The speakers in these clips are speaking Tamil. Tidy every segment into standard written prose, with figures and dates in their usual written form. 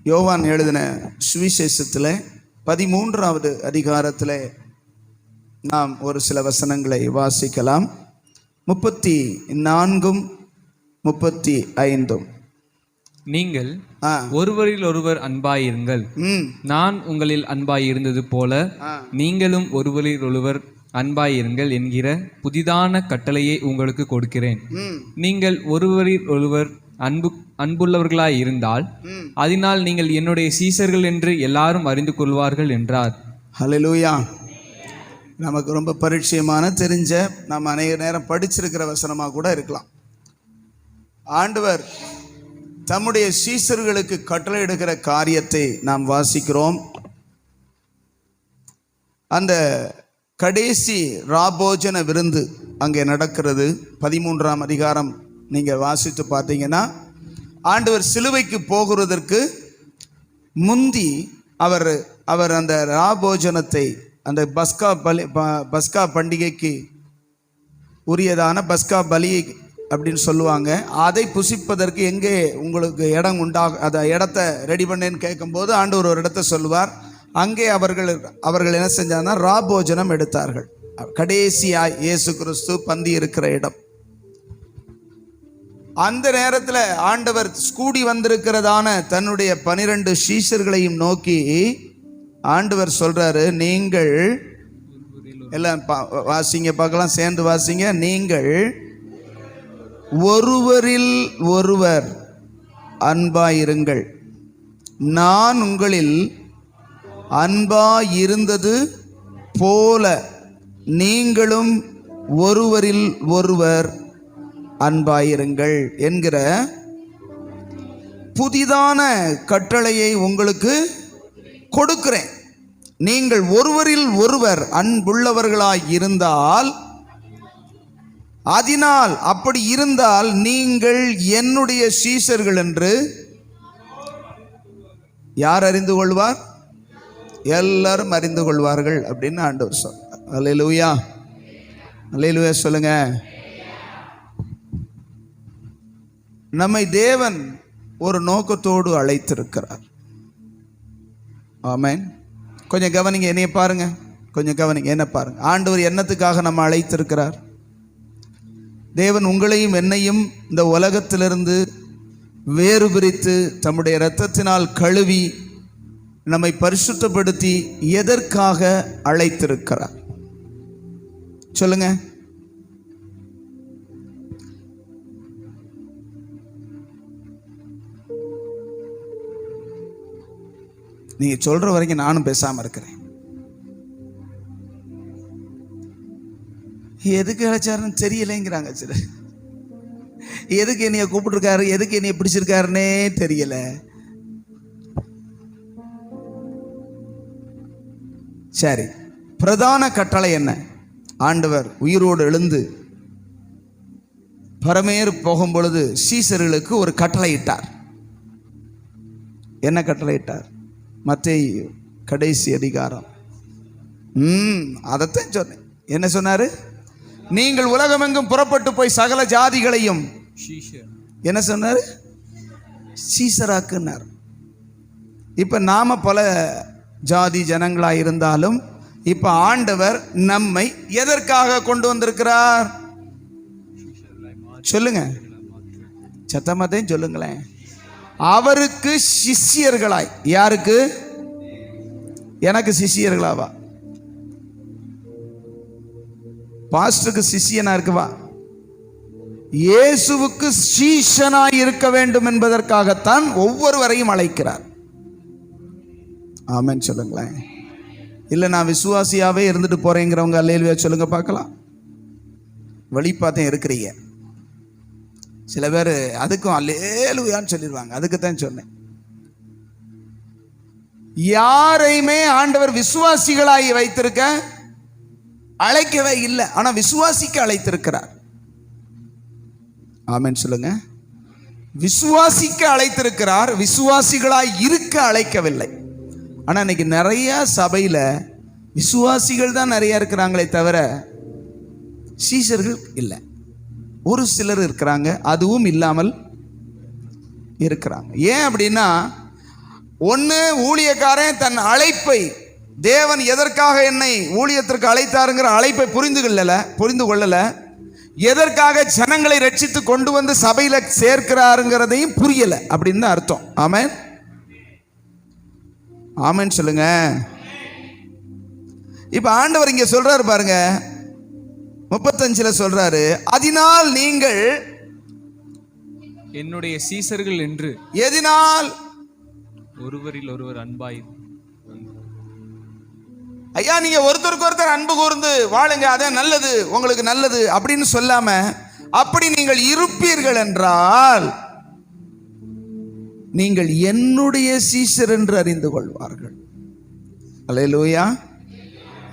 யோவான் எழுதின சுவிசேஷத்தில் 13வது அதிகாரத்தில் நாம் ஒரு சில வசனங்களை வாசிக்கலாம். 34ம் 35. நீங்கள் ஒருவரில் ஒருவர் அன்பாயிருங்கள், நான் உங்களில் அன்பாயிருந்தது போல நீங்களும் ஒருவரில் ஒருவர் அன்பாயிருங்கள் என்கிற புதிதான கட்டளையை உங்களுக்கு கொடுக்கிறேன். நீங்கள் ஒருவரில் ஒருவர் அன்புள்ளவர்களாய் இருந்தால் அதனால் நீங்கள் என்னுடைய சீசர்கள் என்று எல்லாரும் அறிந்து கொள்வார்கள் என்றார். ஹல்லேலூயா. நமக்கு ரொம்ப பரிச்சயமான தெரிஞ்ச நம்ம அநேக நேரம் படிச்சிருக்கிற வசனமாக கூட இருக்கலாம். ஆண்டவர் தம்முடைய சீசர்களுக்கு கட்டளையிடுகிற காரியத்தை நாம் வாசிக்கிறோம். அந்த கடைசி ராபோஜன விருந்து அங்கே நடக்கிறது. 13ஆம் அதிகாரம் நீங்கள் வாசித்து பார்த்தீங்கன்னா, ஆண்டவர் சிலுவைக்கு போகிறதற்கு முந்தி அவர் அந்த ராபோஜனத்தை, அந்த பஸ்கா பண்டிகைக்கு உரியதான பஸ்கா பலி அப்படின்னு சொல்லுவாங்க, அதை புசிப்பதற்கு எங்கே உங்களுக்கு இடம் அதை இடத்த ரெடி பண்ணேன்னு கேட்கும்போது ஆண்டவர் ஒரு இடத்த சொல்லுவார். அங்கே அவர்கள் என்ன செஞ்சாங்கன்னா ராபோஜனம் எடுத்தார்கள். கடைசியாய் இயேசு கிறிஸ்து பந்தி இருக்கிற இடம். அந்த நேரத்தில் ஆண்டவர் கூடி வந்திருக்கிறதான தன்னுடைய 12 சீஷர்களையும் நோக்கி ஆண்டவர் சொல்றாரு, நீங்கள் எல்லாம் வாசிங்க பார்க்கலாம், சேர்ந்து வாசிங்க. நீங்கள் ஒருவரில் ஒருவர் அன்பாயிருங்கள், நான் உங்களில் அன்பாயிருந்தது போல நீங்களும் ஒருவரில் ஒருவர் அன்பாயிருங்கள் என்கிற புதிதான கட்டளையை உங்களுக்கு கொடுக்கிறேன். நீங்கள் ஒருவரில் ஒருவர் அன்புள்ளவர்களாய் இருந்தால், அதனால் அப்படி இருந்தால் நீங்கள் என்னுடைய சீஷர்கள் என்று யார் அறிந்து கொள்வார்? எல்லாரும் அறிந்து கொள்வார்கள் அப்படின்னு ஆண்டவர் சொல்றார். அல்லேலூயா, அல்லேலூயா சொல்லுங்க. நம்மை தேவன் ஒரு நோக்கத்தோடு அழைத்திருக்கிறார். ஆமென். கொஞ்சம் கவனிங்க, என்னைய பாருங்க, கொஞ்சம் கவனிங்க, என்ன பாருங்க. ஆண்டவர் என்னத்துக்காக நம்ம அழைத்திருக்கிறார்? தேவன் உங்களையும் என்னையும் இந்த உலகத்திலிருந்து வேறு பிரித்து தம்முடைய இரத்தத்தினால் கழுவி நம்மை பரிசுத்தப்படுத்தி எதற்காக அழைத்திருக்கிறார் சொல்லுங்க? நீங்க சொல்ற வரைக்கும் நானும் பேசாம இருக்கிறேன். எதுக்கு அழைச்சாருன்னு தெரியலைங்கிறாங்க சிலர். எதுக்கு என்னைய கூப்பிட்டுருக்காரு, எதுக்கு என்னைய பிடிச்சிருக்காருன்னே தெரியல. சரி, பிரதான கட்டளை என்ன? ஆண்டவர் உயிரோடு எழுந்து பரமேறு போகும் பொழுது சீசர்களுக்கு ஒரு கட்டளை இட்டார். என்ன கட்டளை இட்டார்? மத்தேயு கடைசி அதிகாரம். அதைத்தான் சொன்னேன். என்ன சொன்னாரு? நீங்கள் உலகமெங்கும் புறப்பட்டு போய் சகல ஜாதிகளையும் என்ன சொன்னாரு? சீசராக்குனார். இப்ப நாம பல ஜாதி ஜனங்களாக இருந்தாலும் இப்ப ஆண்டவர் நம்மை எதற்காக கொண்டு வந்திருக்கிறார் சொல்லுங்க, சத்தமாத்தையும் சொல்லுங்களேன். அவருக்கு சிஷ்யர்களாய். யாருக்கு? எனக்கு சிஷ்யர்களாவா? பாஸ்டருக்கு சிஷ்யனா இருக்குவா? இயேசுவுக்கு சீஷனாய் இருக்க வேண்டும் என்பதற்காகத்தான் ஒவ்வொருவரையும் அழைக்கிறார். ஆமென் சொல்லுங்களேன். இல்லை நான் விசுவாசியாவே இருந்துட்டு போறேங்கிறவங்க அல்லேலூயா சொல்லுங்க பார்க்கலாம். வெளிப்பாத்தையும் இருக்கிறீங்க. சில பேர் அதுக்கும் அல்லேலூயான்னு சொல்லிடுவாங்க. அதுக்கு தான் சொன்னேன். யாரையுமே ஆண்டவர் விசுவாசிகளாய் வைத்திருக்க அழைக்கவே இல்லை, ஆனா விசுவாசிக்க அழைத்திருக்கிறார். ஆமென் சொல்லுங்க. விசுவாசிக்க அழைத்திருக்கிறார், விசுவாசிகளாய் இருக்க அழைக்கவில்லை. ஆனா இன்னைக்கு நிறைய சபையில விசுவாசிகள் தான் நிறைய இருக்கிறாங்களே தவிர சீஷர்கள் இல்லை. ஒரு சிலர் இருக்கிறாங்க, அதுவும் இல்லாமல் இருக்கிறாங்க. ஏன் அப்படின்னா ஒன்று, ஊழியக்காரன் தன் அழைப்பை, தேவன் எதற்காக என்னை ஊழியத்திற்கு அழைத்தாருங்கிற அழைப்பை புரிந்து கொள்ளல, எதற்காக ஜனங்களை ரட்சித்து கொண்டு வந்து சபையில சேர்க்கிறாருங்கிறதையும் புரியல அப்படின்னு தான் அர்த்தம். ஆமென், ஆமென் சொல்லுங்க. இப்ப ஆண்டவர் இங்க சொல்றாரு பாருங்க, 35 சொல்றாரு, அதனால் நீங்கள் என்னுடைய சீசர்கள் என்று. எதினால்? ஒருவரில் ஒருவர் அன்பாய். ஐயா, நீங்க ஒருத்தருக்கு ஒருத்தர் அன்பு கூர்ந்து வாழுங்க, அதே நல்லது, உங்களுக்கு நல்லது அப்படின்னு சொல்லாம, அப்படி நீங்கள் இருப்பீர்கள் என்றால் நீங்கள் என்னுடைய சீஷர் என்று அறிந்து கொள்வார்கள். அல்லேலூயா.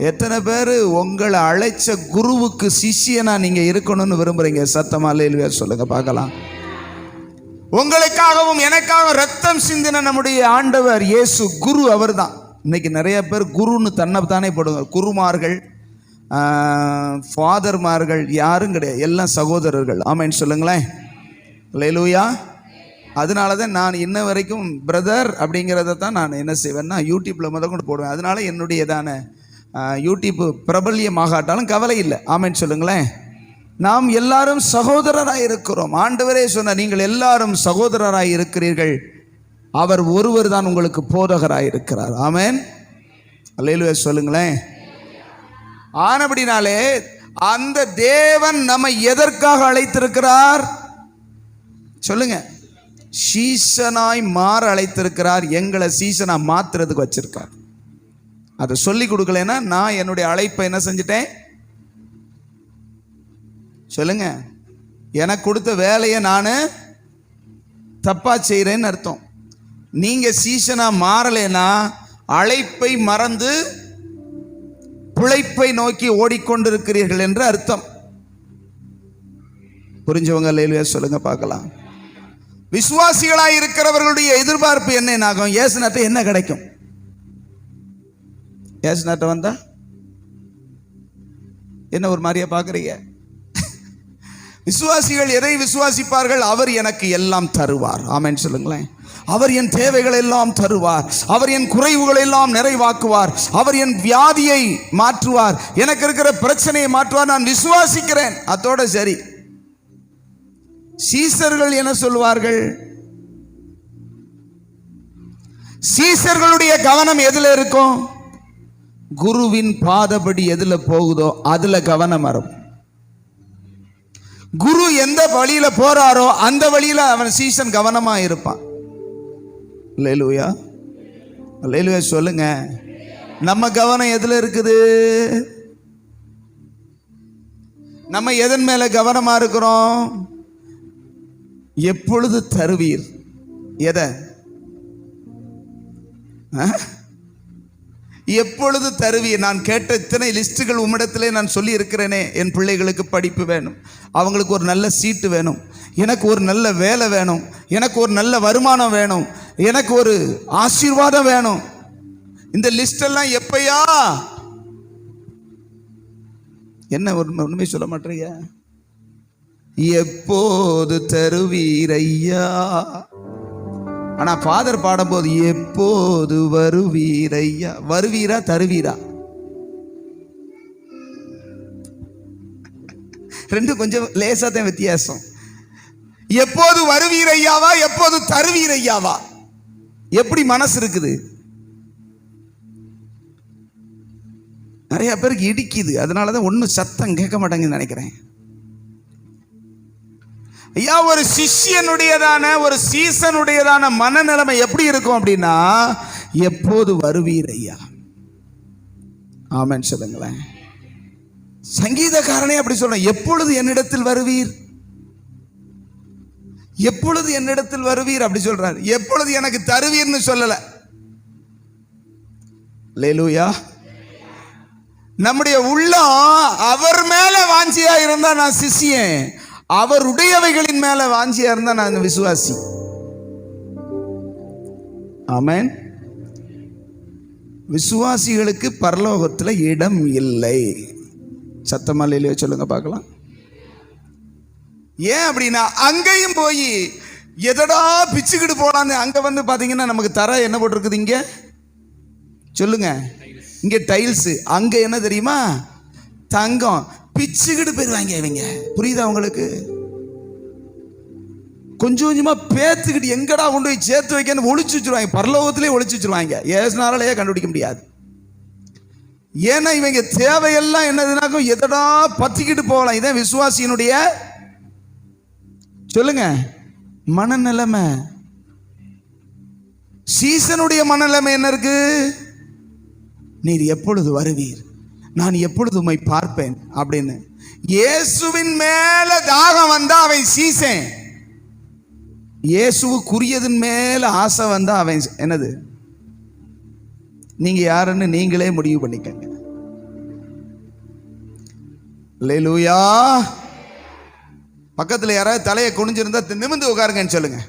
எத்தனை பேர் உங்களை அழைச்ச குருவுக்கு சிஷ்யனா நீங்க இருக்கணும்னு விரும்புறீங்க? சத்தமா அல்லேலூயா சொல்லுங்க பார்க்கலாம். உங்களுக்காகவும் எனக்காகவும் ரத்தம் சிந்தின நம்முடைய ஆண்டவர் இயேசு குரு அவர்தான். இன்னைக்கு நிறைய பேர் குருன்னு தன்னை தானே போடுங்க. குருமார்கள், ஃபாதர்மார்கள் யாரும் கிடையாது, எல்லாம் சகோதரர்கள். ஆமென் சொல்லுங்களேன். அல்லேலூயா. அதனால தான் நான் இன்ன வரைக்கும் பிரதர் அப்படிங்கிறத தான் நான் என்ன செய்வேன்னா யூடியூப்பில் கொண்டு போடுவேன். அதனால என்னுடையதான யூடியூப் பிரபல்யமாகாட்டாலும் கவலை இல்லை. ஆமென் சொல்லுங்களேன். நாம் எல்லாரும் சகோதரராய் இருக்கிறோம். ஆண்டவரே சொன்ன, நீங்கள் எல்லாரும் சகோதரராய் இருக்கிறீர்கள், அவர் ஒருவர் தான் உங்களுக்கு போதகராய் இருக்கிறார். ஆமென், அல்லேலூயா சொல்லுங்களேன். ஆனபடினாலே அந்த தேவன் நம்மை எதற்காக அழைத்திருக்கிறார் சொல்லுங்க? சீசனாய் மாற அழைத்திருக்கிறார். எங்களை சீசனா மாத்துறதுக்கு வச்சிருக்கார். அதை சொல்லி கொடுக்கலன்னா நான் என்னுடைய அழைப்பை என்ன செஞ்சிட்டேன் சொல்லுங்க? எனக்கு கொடுத்த வேலையை நான் தப்பா செய்கிறேன்னு அர்த்தம். நீங்க சீசனா மாறலைன்னா அழைப்பை மறந்து பிழைப்பை நோக்கி ஓடிக்கொண்டிருக்கிறீர்கள் என்று அர்த்தம். புரிஞ்சவங்க அல்லேலூயா சொல்லுங்க பார்க்கலாம். விசுவாசிகளாய் இருக்கிறவர்களுடைய எதிர்பார்ப்பு என்ன ஆகும்? இயேசுநாட்ட என்ன கிடைக்கும்? இயேசுநாட்ட வந்தா என்ன ஒரு மாதிரியா பார்க்குறீங்க? விசுவாசிகள் எதை விசுவாசிப்பார்கள்? அவர் எனக்கு எல்லாம் தருவார். ஆமென் சொல்லுங்களேன். அவர் என் தேவைகள் எல்லாம் தருவார், அவர் என் குறைவுகள் எல்லாம் நிறைவாக்குவார், அவர் என் வியாதியை மாற்றுவார், எனக்கு இருக்கிற பிரச்சனையை மாற்றுவார், நான் விசுவாசிக்கிறேன். அதோட சரி. சீசர்கள் என்ன சொல்வார்கள்? சீசர்களுடைய கவனம் எதுல இருக்கும்? குருவின் பாதபடி எதுல போகுதோ அதுல கவனம் வரும். குரு எந்த வழியில போறாரோ அந்த வழியில அவன் சீசன் கவனமா இருப்பான். அல்லேலூயா, அல்லேலூயா சொல்லுங்க. நம்ம கவனம் எதுல இருக்குது? நம்ம எதன் மேல கவனமா இருக்கிறோம்? எப்பொழுது தருவீர்? எதை? எப்பொழுது தருவீர்? நான் கேட்ட இத்தனை லிஸ்ட்டுகள் உம்மிடத்திலே நான் சொல்லி இருக்கிறேனே. என் பிள்ளைகளுக்கு படிப்பு வேணும், அவங்களுக்கு ஒரு நல்ல சீட்டு வேணும், எனக்கு ஒரு நல்ல வேலை வேணும், எனக்கு ஒரு நல்ல வருமானம் வேணும், எனக்கு ஒரு ஆசீர்வாதம் வேணும். இந்த லிஸ்ட் எல்லாம் எப்பயா? என்ன ஒண்ணுமே சொல்ல மாட்டீங்க? எப்போது தருவீரையா? ஆனா ஃபாதர் பாடும்போது எப்போது வருவீரையா? வருவீரா தருவீரா? ரெண்டும் கொஞ்சம் லேசா தான் வித்தியாசம். எப்போது வருவீரையாவா, எப்போது தருவீரையாவா? எப்படி மனசு இருக்குது? நிறைய பேருக்கு இடிக்குது, அதனாலதான் ஒன்னும் சத்தம் கேட்க மாட்டாங்கன்னு நினைக்கிறேன். ஐயா, ஒரு சிஷ்யனுடையதான ஒரு சீசனுடையதான மனநிலைமை எப்படி இருக்கும் அப்படின்னா, எப்போது வருவீர் ஐயா? ஆமென் சொல்லுங்களேன். சங்கீதக்காரனே அப்படி சொல்ற, எப்பொழுது என்னிடத்தில் வருவீர், எப்பொழுது என்னிடத்தில் வருவீர் அப்படி சொல்றாரு. எப்பொழுது எனக்கு தருவீர்னு சொல்லல. அல்லேலூயா. நம்முடைய உள்ளம் அவர் மேல வாஞ்சியா இருந்தா நான் சிஷ்யன், அவருடையவைகளின் மேல வாஞ்சியா இருந்தா நான் விசுவாசி. ஆமென். விசுவாசிகளுக்கு பரலோகத்துல இடம் இல்லை. சத்தமா இல்லையோ சொல்லுங்க பார்க்கலாம். ஏன் அப்படின்னா, அங்கேயும் போய் எதடா பிச்சுக்கிட்டு போலான்னு அங்க வந்து பாத்தீங்கன்னா நமக்கு தர என்ன போட்டிருக்குது இங்க சொல்லுங்க, இங்க டைல்ஸ், அங்க என்ன தெரியுமா தங்கம். பிச்சுக்கிட்டு போயிருவாங்க இவங்க. புரியுதா உங்களுக்கு? கொஞ்சம் கொஞ்சமா பேத்துக்கிட்டு எங்கடா கொண்டு போய் சேர்த்து வைக்கன்னு ஒளிச்சு வச்சிருவாங்க. பரலோகத்திலே ஒளிச்சு வச்சிருவாங்க. ஏசுனாலே கண்டுபிடிக்க முடியாது. ஏன்னா இவங்க தேவையெல்லாம் என்னதுனாக்கும் எதடா பத்திக்கிட்டு போகலாம். இதான் விசுவாசியினுடைய சொல்லுங்க மனநிலைமை. சீசனுடைய மனநிலைமை என்ன இருக்கு? நீர் எப்பொழுது வருவீர், நான் எப்பொழுது உம்மை பார்ப்பேன் அப்படின்னு. இயேசுவின் மேல தாகம் வந்தா அவன் சீசன். இயேசுவுக்குரியதன் மேல ஆசை வந்தா அவன் என்னது? நீங்க யாருன்னு நீங்களே முடிவு பண்ணிக்கங்க. அல்லேலூயா. பக்கத்தில் யாராவது தலையை குனிஞ்சிருந்தா நிமிர்ந்து உட்காருங்கன்னு சொல்லுங்க.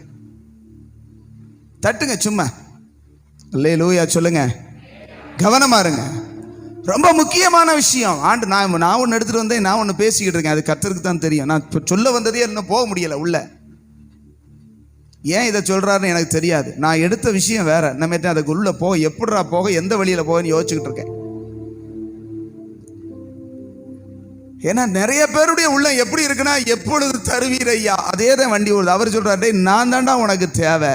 தட்டுங்க சும்மா. அல்லேலூயா சொல்லுங்க. கவனமா இருங்க. ரொம்ப முக்கியமான விஷயம். ஆண்டு நான் ஒன்று எடுத்துட்டு வந்தேன், நான் ஒன்று பேசிக்கிட்டு இருக்கேன். அது கர்த்தருக்கு தான் தெரியும். நான் சொல்ல வந்ததே இன்னும் போக முடியல உள்ள. ஏன் இதை சொல்றாருன்னு எனக்கு தெரியாது. நான் எடுத்த விஷயம் வேற. நம்ம அதுக்கு உள்ள போக எப்படிரா போக, எந்த வழியில போகன்னு யோசிச்சுக்கிட்டு இருக்கேன். ஏன்னா நிறைய பேருடைய உள்ள எப்படி இருக்குன்னா, எப்பொழுது தருவீர் ஐயா, அதே தான் வண்டி ஓடுது. அவர் சொல்றாரு, நான் தாண்டா உனக்கு தேவை.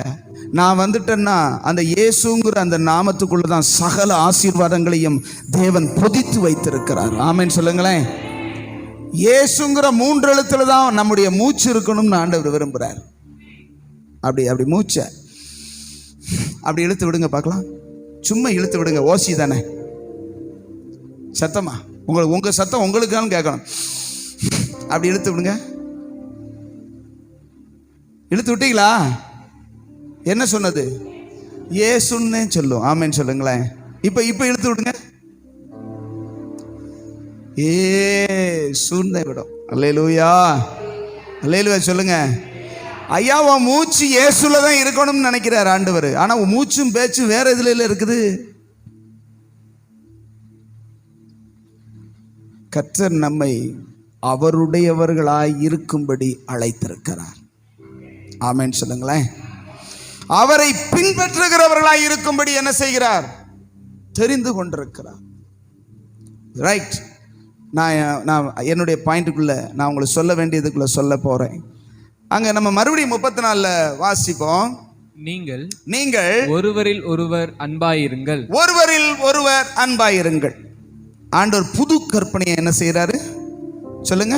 நான் வந்துட்டேன்னா அந்த இயேசுங்கிற அந்த நாமத்துக்குள்ளதான் சகல ஆசீர்வாதங்களையும் தேவன் பொதித்து வைத்திருக்கிறார். ஆமென் சொல்லுங்களேன். இயேசுங்கிற 3 எழுத்துல தான் நம்முடைய மூச்சு இருக்கணும்னு ஆண்டவர் விரும்புகிறார். அப்படி மூச்சை அப்படி இழுத்து விடுங்க பார்க்கலாம். சும்மா இழுத்து விடுங்க. ஓசி தானே சத்தமா? உங்க சத்தம் உங்களுக்கான கேட்கணும். அப்படி இழுத்து விடுங்க. இழுத்து விட்டீங்களா? என்ன சொன்னது? இயேசுன்னு சொல்லும். ஆமென் சொல்லுங்களேன். இப்ப இழுத்து விடுங்க. ஏசுன்னு விடும். அல்லேலூயா அல்லேலூயா சொல்லுங்க. ஐயா உன் மூச்சு இயேசுல தான் இருக்கணும்னு நினைக்கிறார் ஆண்டவர். ஆனா உன் மூச்சும் பேச்சும் வேற இதுல இருக்குது. கர்த்தர் நம்மை அவருடையவர்களாய் இருக்கும்படி அழைத்திருக்கிறார். ஆமென் சொல்லுங்களேன். அவரை பின்பற்றுகிறவர்களாய் இருக்கும்படி என்ன செய்கிறார்? தெரிந்து கொண்டிருக்கிறார். ரைட். நான் என்னுடைய பாயிண்ட்டுக்குள்ள நான் உங்களுக்கு சொல்ல வேண்டியதுக்குள்ள சொல்ல போறேன். அங்க நம்ம மறுபடியும் 34 வாசிப்போம். நீங்கள் ஒருவரில் ஒருவர் அன்பாயிருங்கள். ஒருவரில் ஒருவர் அன்பாயிருங்கள். ஆண்டவர் புது கற்பனையை என்ன செய்யறாரு சொல்லுங்க,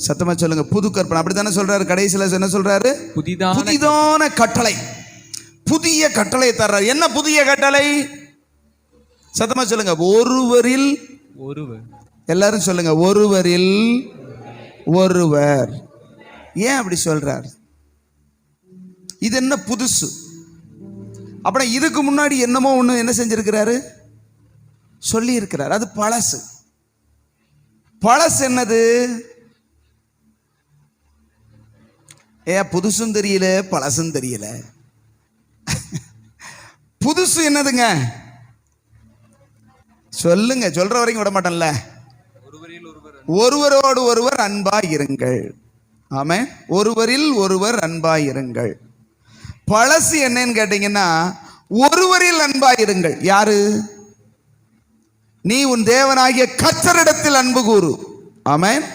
சத்தமா சொல்லுங்க. புது கற்பனை. அப்படித்தானே சொல்றாரு. கடைசியில் என்ன சொல்றாரு? புதிதான கட்டளை. புதிய கட்டளை தர்றாரு. என்ன புதிய கட்டளை? சத்தமா சொல்லுங்க. ஒருவரில் ஒருவர். எல்லாரும் சொல்லுங்க. ஒருவரில் ஒருவர். ஏன் அப்படி சொல்றார்? இது என்ன புதுசு? அப்புறம் இதுக்கு முன்னாடி என்னமோ ஒண்ணு என்ன செஞ்சிருக்கிறாரு? சொல்லி இருக்கிறார். அது பழசு. பழசு என்னது? புதுசும் தெரியல, பழசும் தெரியல. புதுசு என்னதுங்க? சொல்லுங்க. சொல்ற வரைக்கும் விட மாட்டேன்ல. ஒருவரோடு ஒருவர் அன்பாய் இருங்கள். ஆமென். ஒருவரில் ஒருவர் அன்பாய் இருங்கள். பழசு என்னன்னு கேட்டீங்கன்னா, ஒருவரில் அன்பாய் இருங்கள். யாரு? நீ உன் தேவனாகிய கர்த்தரிடத்தில் அன்பு கூறு. ஆமென்.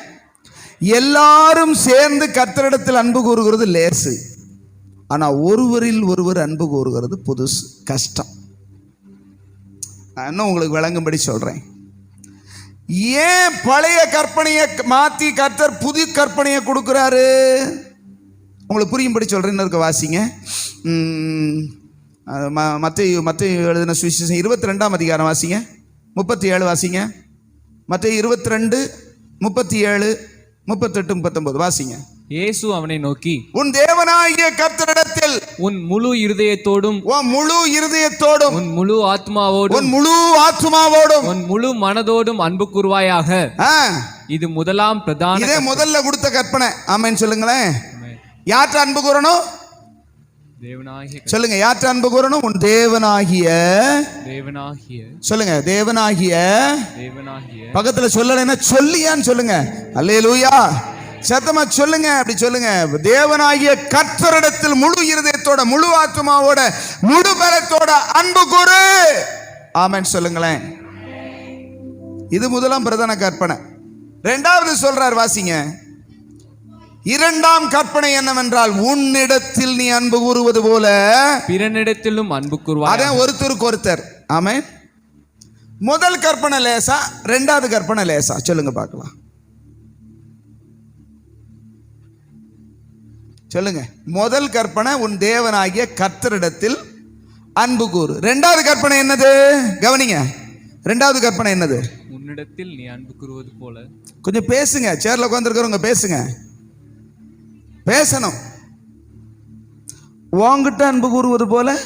எல்லாரும் சேர்ந்து கர்த்தரிடத்தில் அன்பு கூறுகிறது லேசு. ஆனா ஒருவரில் ஒருவர் அன்பு கூறுகிறது புதுசு, கஷ்டம். நான் இன்னும் உங்களுக்கு விளங்கும்படி சொல்றேன். ஏன் பழைய கற்பனையை மாத்தி கர்த்தர் புது கற்பனையை கொடுக்கிறாரு? உங்களுக்கு புரியும்படி சொல்றேன். இருக்க வாசிங்க. மத்தேயு எழுதின சுவிசேஷம் 22ஆம் அதிகாரம் வாசிங்க. 37 வாசிங்க. மத்தேயு 22, 37, 38, 39 வாசிங்க. இயேசு அவனை நோக்கி, உன் தேவனாகிய கர்த்தரிடத்தில் உன் முழு இருதயத்தோடும், உன் முழு இருதயத்தோடும், உன் முழு ஆத்மாவோடும், உன் முழு ஆத்மாவோடும், உன் முழு மனதோடும் அன்பு கூர்வாயாக. இது முதலாம் பிரதான. இதே முதல்ல கொடுத்த கற்பனை. ஆமென் சொல்லுங்களேன். யார்ட்ட அன்பு கூறணும்? சொல்லுங்க. யார்ட்ட அன்பு கூறணும்? உன் தேவனாகிய. சொல்லுங்க. தேவனாகிய. பக்கத்துல சொல்லலைன்னா சொல்லியான்னு சொல்லுங்க. அல்லேலூயா. சத்தமா சொல்லுங்க, அப்படி சொல்லுங்க. தேவனாகிய கர்த்தரிடத்தில் முழு இருதயத்தோட, முழு ஆத்துமாவோட, முழு பலத்தோட அன்பு கூறு. ஆமென் சொல்லுங்களேன். இது முதலாம் பிரதான கற்பனை. இரண்டாவது சொல்றார், வாசிங்க. இரண்டாம் கற்பனை என்னவென்றால், உன்னிடத்தில் நீ அன்பு கூறுவது போல பிறனிடத்திலும் அன்பு கூறுவாய். அதான் ஒருத்தருக்கு ஒருத்தர். ஆமென். முதல் கற்பனை லேசா, இரண்டாவது கற்பனை லேசா? சொல்லுங்க பார்க்கலாம். சொல்லுங்க. முதல் கற்பனை, உன் தேவனாகிய கர்த்தரிடத்தில் அன்பு கூறு. இரண்டாவது கற்பனை என்னது? கவனிங்க. இரண்டாவது கற்பனை என்னது? உன்னிடத்தில் நீ அன்பு கூறுவது போல. கொஞ்சம் பேசுங்க, சேர்ல உட்கார்ந்திருக்கிறவங்க பேசுங்க, பேசணும். உன்கிட்ட அன்பு கூறுவது போல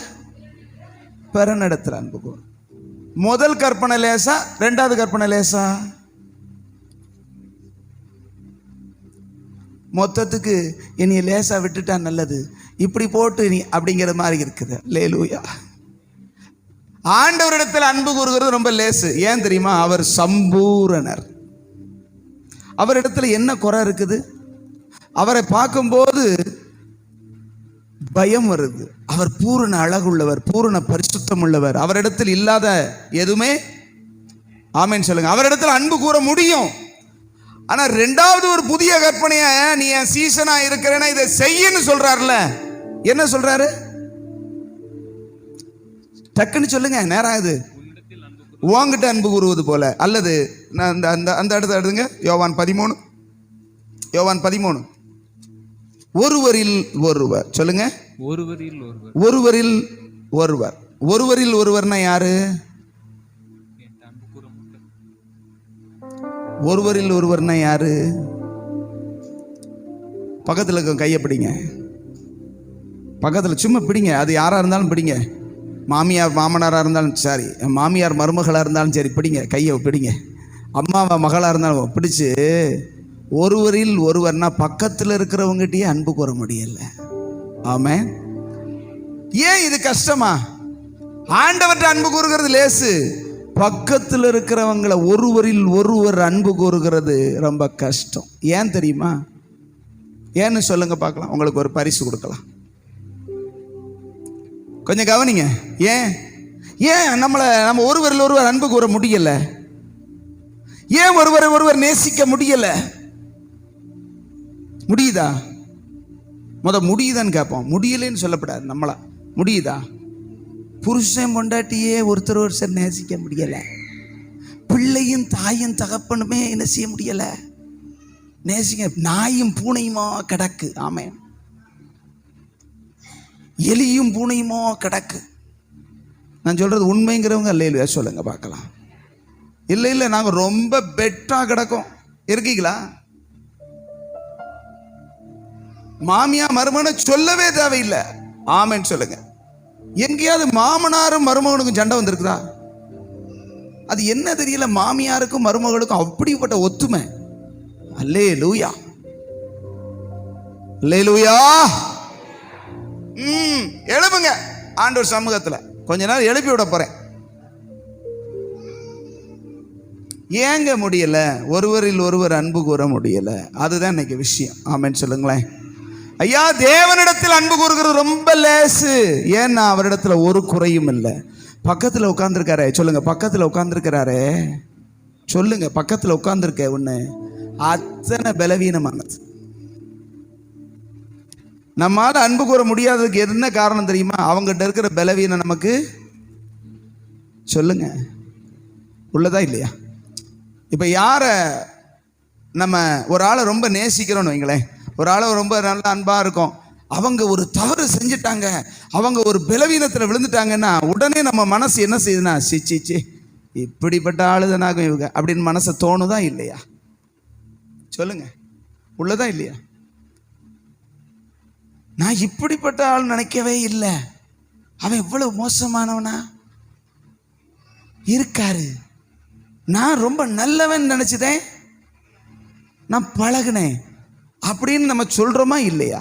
பிறனிடத்தில் அன்பு கூறு. முதல் கற்பனை லேசா, இரண்டாவது கற்பனை லேசா? மொத்தத்துக்கு இனி லேசா விட்டுட்டா நல்லது, இப்படி போட்டு நீ அப்படிங்கிற மாதிரி இருக்குது. அல்லேலூயா. ஆண்டவரிடத்தில் அன்பு கூறுகிறது ரொம்ப லேசு. ஏன் தெரியுமா? அவர் சம்பூரணர். அவரிடத்துல என்ன குறை இருக்குது? அவரை பார்க்கும்போது பயம் வருது. அவர் பூரண அழகுள்ளவர், பூரண பரிசுத்தம் உள்ளவர். அவரிடத்தில் இல்லாத எதுவுமே, ஆமென் சொல்லுங்க, அவரிடத்தில் அன்பு கூற முடியும். ஆனா ரெண்டாவது ஒரு புதிய கற்பனைய, நீ என் சீசனா இருக்கிறேன்னா இதை செய்யன்னு சொல்றாருல. என்ன சொல்றாரு? டக்குன்னு சொல்லுங்க, நேரம் ஆகுது. உன்கிட்ட அன்பு கூறுவது போல. அல்லது அந்த இடத்த எடுங்க. யோவான் 13, யோவான் 13. ஒருவரில் ஒருவர். சொல்லுங்க. ஒருவரில் ஒருவர். ஒருவரில் ஒருவர். ஒருவரில் ஒருவர்னா யாரு? ஒருவரில் ஒருவர்னா யாரு? பக்கத்தில் இருக்க கையை பிடிங்க. பக்கத்தில் சும்மா பிடிங்க. அது யாரா இருந்தாலும் பிடிங்க. மாமியார் மாமனாராக இருந்தாலும் சரி, மாமியார் மருமகளாக இருந்தாலும் சரி, பிடிங்க, கையை பிடிங்க. அம்மாவை மகளாக இருந்தாலும் பிடிச்சு, ஒருவரில் ஒருவர்னா பக்கத்தில் இருக்கிறவங்ககிட்டயே அன்பு கூற முடியல. ஆமென். ஏன் இது கஷ்டமா? ஆண்டவர்கிட்ட அன்பு கூறுகிறது லேசு. பக்கத்தில் இருக்கிறவங்களை ஒருவரில் ஒருவர் அன்பு கூறுகிறது ரொம்ப கஷ்டம். ஏன் தெரியுமா? ஏன்னு சொல்லுங்க பார்க்கலாம். உங்களுக்கு ஒரு பரிசு கொடுக்கலாம். கொஞ்சம் கவனிங்க. ஏன் நம்ம ஒருவரில் ஒருவர் அன்பு கூற முடியல? ஏன் ஒருவரை ஒருவர் நேசிக்க முடியல? முடியுதா? முடியுதான்னு கேட்போம். முடியலன்னு சொல்லப்படாது. நம்மளா முடியுதா? புருஷன் பொண்டாட்டியே ஒருத்தர் ஒருத்தர் நேசிக்க முடியல. பிள்ளையும் தாயும் தகப்பனுமே என்ன செய்ய முடியல, நேசிக்க. நாயும் பூனையுமா கிடக்கு. ஆமென். எலியும் பூனையுமா கிடக்கு. நான் சொல்றது உண்மைங்கிறவங்க அல்லேலூயா சொல்லுங்க பார்க்கலாம். இல்லை நாங்கள் ரொம்ப பெட்டா கிடக்கும். இருக்கீங்களா? மாமியா மருமகனை சொல்லவே தேவையில்லை. ஆமென் சொல்லுங்க. எங்கேயாவது மாமனாரும் மருமகனுக்கும் சண்டை வந்திருக்குதா? அது என்ன தெரியல, மாமியாருக்கும் மருமகளுக்கும் அப்படிப்பட்ட ஒத்துமை. அல்லேலூயா, அல்லேலூயா. எழுப்புங்க ஆண்டவர் சமூகத்தில். கொஞ்ச நேரம் எழுப்பி விட போறேன். ஏங்க முடியல? ஒருவரில் ஒருவர் அன்பு கூற முடியல. அதுதான் இன்னைக்கு விஷயம். ஆமென் சொல்லுங்களேன். ஐயா, தேவனிடத்தில் அன்பு கூறுகிறது ரொம்ப லேசு. ஏன்னா அவரிடத்துல ஒரு குறையும் இல்லை. பக்கத்தில் உட்கார்ந்துருக்காரே, சொல்லுங்க. பக்கத்தில் உட்கார்ந்துருக்கிறாரே, சொல்லுங்க. பக்கத்தில் உட்கார்ந்துருக்க ஒன்று அத்தனை பலவீனமானது. நம்மால அன்பு கூற முடியாததுக்கு என்ன காரணம் தெரியுமா? அவங்ககிட்ட இருக்கிற பலவீனம் நமக்கு, சொல்லுங்க, உள்ளதா இல்லையா? இப்போ யாரை நம்ம ஒரு ஆளை ரொம்ப நேசிக்கிறோன்னு வைங்களேன், ஒரு ஆளை ரொம்ப நல்ல அன்பாக இருக்கும், அவங்க ஒரு தவறு செஞ்சுட்டாங்க, அவங்க ஒரு பலவீனத்தில் விழுந்துட்டாங்கன்னா உடனே நம்ம மனசு என்ன செய்யுதுன்னா, சிச்சி இப்படிப்பட்ட ஆளுதனாகும் இவங்க அப்படின்னு மனசை தோணுதா இல்லையா? சொல்லுங்க, உள்ளதா இல்லையா? நான் இப்படிப்பட்ட ஆள் நினைக்கவே இல்லை, அவன் எவ்வளவு மோசமானவனா இருக்காரு, நான் ரொம்ப நல்லவன் நினைச்சதேன், நான் பழகினேன் அப்படின்னு நம்ம சொல்றோமா இல்லையா?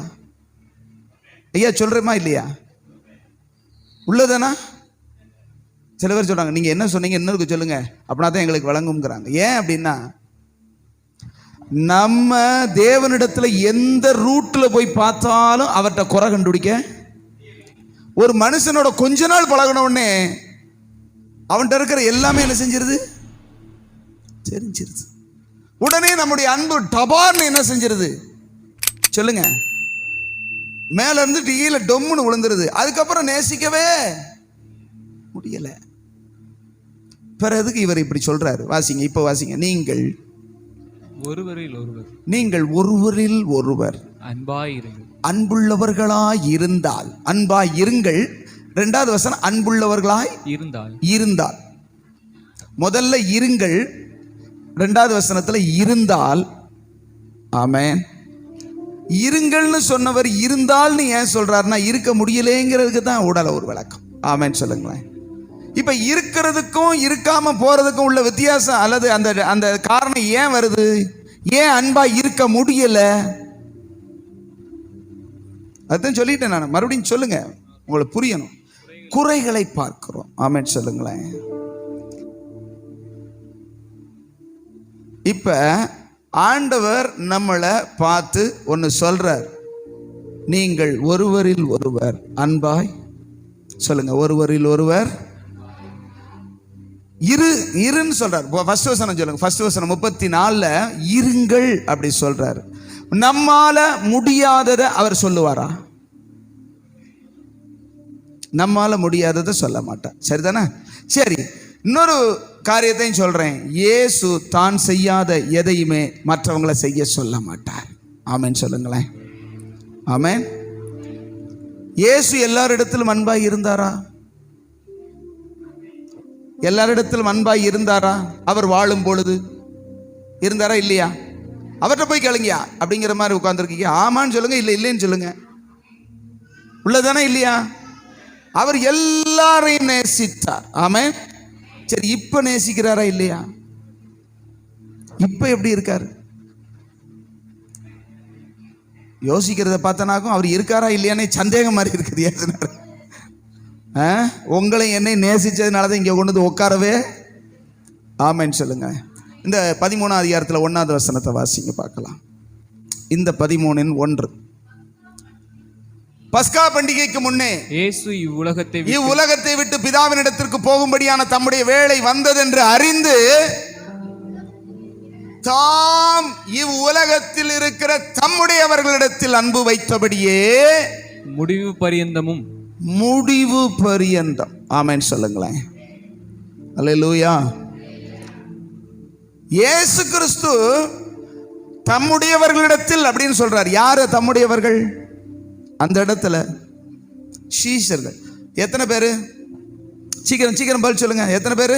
ஐயா சொல்றோமா இல்லையா? உள்ளதானா? சில பேர் சொல்றாங்க, நீங்க என்ன சொன்னீங்க இன்னொருக்கு சொல்லுங்க, அப்படின்னா தான் எங்களுக்கு வழங்குங்கிறாங்க. ஏன் அப்படின்னா, நம்ம தேவனிடத்துல எந்த ரூட்ல போய் பார்த்தாலும் அவர்கிட்ட குறை கண்டுபிடிக்க, ஒரு மனுஷனோட கொஞ்ச நாள் பழகின உடனே அவன்கிட்ட இருக்கிற எல்லாமே என்ன செஞ்சிருது, தெரிஞ்சிருது. உடனே நம்முடைய அன்பு டபார்னு என்ன செஞ்சிருது சொல்லுங்க, மேல இருந்து கீழே டொம்முன்னு விழுந்துருது. அதுக்கப்புறம் நேசிக்கவே முடியல. பிறகு இவர் இப்படி சொல்றாரு, வாசிங்க, இப்ப வாசிங்க. நீங்கள் ஒருவரில் ஒருவர் அன்புள்ளவர்களாய் இருந்தால், அன்பாய் இருங்கள். இரண்டாவது வசனம் அன்புள்ளவர்களாய் இருந்தால். முதல்ல இருங்கள், இரண்டாவது வசனத்துல இருந்தால். ஆமென். இருங்கள்னு சொன்னவர் இருந்தால்னு ஏன் சொல்றாருன்னா, இருக்க முடியலேங்கிறதுக்கு தான் உடல ஒரு விளக்கம். ஆமென் சொல்லுங்களேன். இப்ப இருக்கிறதுக்கும் இருக்காம போறதுக்கும் உள்ள வித்தியாசம் அல்லது அந்த அந்த காரணம் ஏன் வருது, ஏன் அன்பா இருக்க முடியல, அதான் சொல்லிட்டேன் நான். மறுபடியும் சொல்லுங்க, உங்களுக்கு புரியணும். குறைகளை பார்க்கிறோம். ஆமென் சொல்லுங்களேன். இப்ப ஆண்டவர் நம்மளை பார்த்து ஒன்று சொல்றார், நீங்கள் ஒருவரில் ஒருவர் அன்பாய், சொல்லுங்க, ஒருவரில் ஒருவர் இருன்னு சொல்றார். ஃபர்ஸ்ட் வசனம் சொல்லுங்க, ஃபர்ஸ்ட் வசனம் 34 இருங்கள் அப்படி சொல்றாரு. நம்மால முடியாததை அவர் சொல்லுவாரா? நம்மால முடியாததை சொல்ல மாட்டார். சரிதானே? சரி, இன்னொரு காரியத்தையும் சொல்றேன். இயேசு தான் செய்யாத எதையுமே மற்றவங்களை செய்ய சொல்ல மாட்டார். ஆமென் சொல்லுங்களேன். ஆமென். இயேசு எல்லாரிடத்திலும் அன்பாய் இருந்தாரா? எல்லாரிடத்திலும் அன்பாய் இருந்தாரா? அவர் வாழும் பொழுது இருந்தாரா இல்லையா? அவர்கிட்ட போய் கேளுங்கயா அப்படிங்கிற மாதிரி உட்கார்ந்துருக்கீங்க. ஆமான்னு சொல்லுங்க, இல்லை இல்லைன்னு சொல்லுங்க. உள்ளதானே இல்லையா? அவர் எல்லாரையும் நேசித்தார். ஆமென். சரி, இப்ப நேசிக்கிறாரா இல்லையா? இப்ப எப்படி இருக்காரு? யோசிக்கிறத பார்த்தனாக்கும் அவர் இருக்காரா இல்லையானே சந்தேகம் மாதிரி இருக்குது. உங்களை என்னை நேசிச்சதுனால தான் இங்கே கொண்டு வந்து உட்காரவே. ஆமென் சொல்லுங்க. இந்த 13ஆம் அதிகாரத்தில் 1வது வசனத்தை வாசிங்க பார்க்கலாம். இந்த 13:1 பஸ்கா பண்டிகைக்கு முன்னே இயேசு இவ்வுலகத்தை விட்டு பிதாவினிடத்திற்கு போகும்படியான தம்முடைய வேளை வந்ததென்று அறிந்து தாம் இவ்வுலகத்தில் இருக்கிற தம்முடையவர்களிடத்தில் அன்பு வைத்தபடியே முடிவு பரியந்தம். ஆமென் சொல்லுங்களேன். அல்லேலூயா. இயேசு கிறிஸ்து தம்முடையவர்களிடத்தில் அப்படின்னு சொல்றார். யாரு தம்முடையவர்கள்? அந்த இடத்துல சீஷர்கள். எத்தனை பேரு? சீக்கிரம் பதில் சொல்லுங்க. எத்தனை பேரு?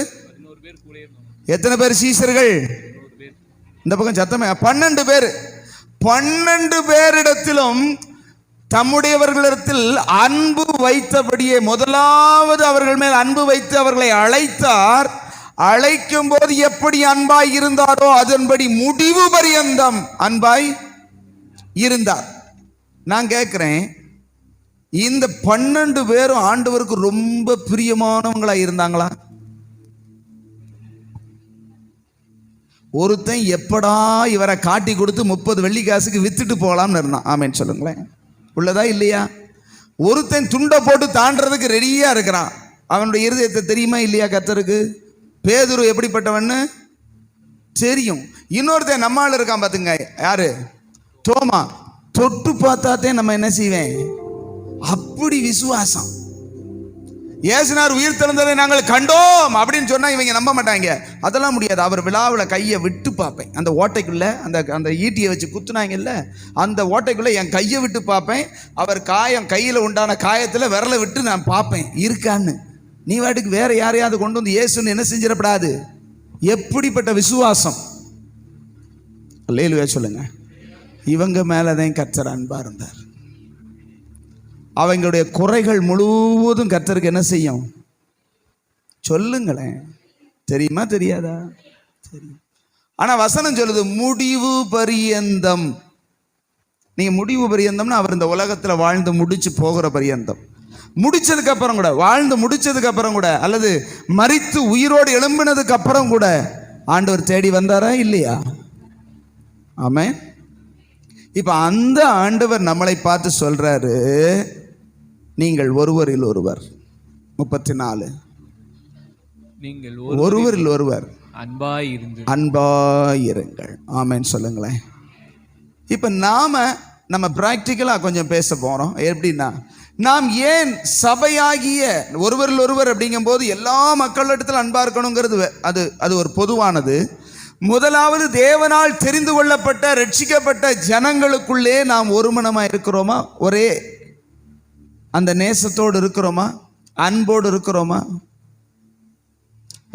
எத்தனை பேர் சீஷர்கள்? இந்த பக்கம் சத்தமே. 12 பேர். 12 பேரிடத்திலும் தம்முடையவர்களிடத்தில் அன்பு வைத்தபடியே முதலாவது அவர்கள் மேல் அன்பு வைத்து அவர்களை அழைத்தார். அழைக்கும் போது எப்படி அன்பாய் இருந்தாரோ அதன்படி முடிவு பரியந்தம் அன்பாய் இருந்தார். நான் கேட்கிறேன், இந்த 12 பேரும் ஆண்டவருக்கு ரொம்ப பிரியமானவங்களா இருந்தாங்களா? ஒருத்தன் எப்படா இவரை காட்டி கொடுத்து 30 வெள்ளி காசுக்கு வித்துட்டு போகலாம்னு இருந்தான். ஆமென் சொல்லுங்களேன். உள்ளதா இல்லையா? ஒருத்தன் துண்டை போட்டு தாண்டறதுக்கு ரெடியா இருக்கிறான். அவனுடைய இருதயத்தை தெரியுமா இல்லையா கர்த்தருக்கு? பேதுரு எப்படிப்பட்டவன்னு தெரியும். இன்னொருத்தன் நம்மால் இருக்கான் பாத்துங்க. யாரு? தோமா. தொட்டு பார்த்தாத்தே நம்ம என்ன செய்வேன்? அப்படி விசுவாசம். இயேசுனார் உயிர் தெழுந்ததை நாங்கள் கண்டோம் அப்படின்னு சொன்னா இவங்க நம்ப மாட்டாங்க. அதெல்லாம் முடியாது. அவர் விழாவில் கையை விட்டு பார்ப்பேன். அந்த ஓட்டைக்குள்ள அந்த ஈட்டியை வச்சு குத்துனாங்கல்ல, அந்த ஓட்டைக்குள்ள என் கையை விட்டு பார்ப்பேன். அவர் கையில் உண்டான காயத்தில் விரலை விட்டு நான் பார்ப்பேன் இருக்கான்னு. நீ வாட்டுக்கு வேற யாரையாவது கொண்டு வந்து இயேசுன்னு என்ன செஞ்சிடப்படாது. எப்படிப்பட்ட விசுவாசம்! அல்லேலூயா சொல்லுங்க. இவங்க மேலதான் கர்த்தர் அன்பா இருந்தார். அவங்களுடைய குறைகள் முழுவதும் கர்த்தருக்கு என்ன செய்யும் சொல்லுங்களேன். தெரியுமா தெரியாதா? தெரியும். ஆனா வசனம் சொல்லுது முடிவு பரியந்தம். நீங்க முடிவு பரியந்தம்னா அவர் இந்த உலகத்துல வாழ்ந்து முடிச்சு போகிற பரியந்தம். முடிச்சதுக்கு அப்புறம் கூட, வாழ்ந்து முடிச்சதுக்கு அப்புறம் கூட, அல்லது மரித்து உயிரோடு எழும்பினதுக்கு அப்புறம் கூட ஆண்டவர் தேடி வந்தாரா இல்லையா? ஆமென். இப்ப அந்த ஆண்டவர் நம்மளை பார்த்து சொல்றாரு, நீங்கள் ஒருவரில் ஒருவர். 34 நீங்கள் ஒருவரில் ஒருவர் அன்பாயிருங்கள். ஆமென் சொல்லுங்களேன். இப்ப நம்ம பிராக்டிக்கலா கொஞ்சம் பேச போறோம். எப்படின்னா, நாம் ஏன் சபையாகிய ஒருவரில் ஒருவர் அப்படிங்கும் போது எல்லா மக்களிடத்தில் அன்பா இருக்கணுங்கிறது அது ஒரு பொதுவானது. முதலாவது, தேவனால் தெரிந்து கொள்ளப்பட்ட ரட்சிக்கப்பட்ட ஜனங்களுக்குள்ளே நாம் ஒருமனமா இருக்கிறோமா? ஒரே அந்த நேசத்தோடு இருக்கிறோமா? அன்போடு இருக்கிறோமா?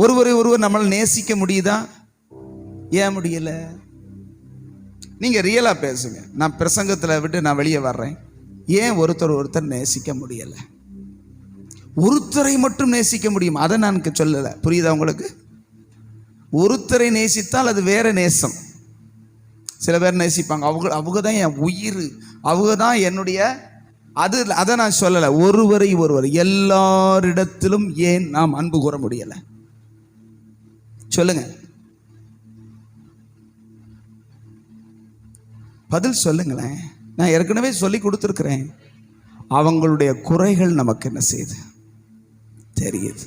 ஒருவரை ஒருவர் நம்மளால் நேசிக்க முடியுதா? ஏன் முடியல? நீங்க ரியலா பேசுங்க. நான் பிரசங்கத்தில் விட்டு நான் வெளியே வர்றேன். ஏன் ஒருத்தர் நேசிக்க முடியல? ஒருத்தரை மட்டும் நேசிக்க முடியும், அதை நான் சொல்லல. புரியுதா உங்களுக்கு? ஒருத்தரை நேசித்தால் அது வேற நேசம். சில பேர் நேசிப்பாங்க, அவங்க தான் என் உயிர், அவங்க தான் என்னுடைய அதை நான் சொல்லலை. ஒருவரை ஒருவர் எல்லாரிடத்திலும் ஏன் நாம் அன்பு கூற முடியல? சொல்லுங்க, பதில் சொல்லுங்களேன். நான் ஏற்கனவே சொல்லி கொடுத்துருக்கிறேன். அவங்களுடைய குறைகள் நமக்கு என்ன செய்யுது? தெரியுது.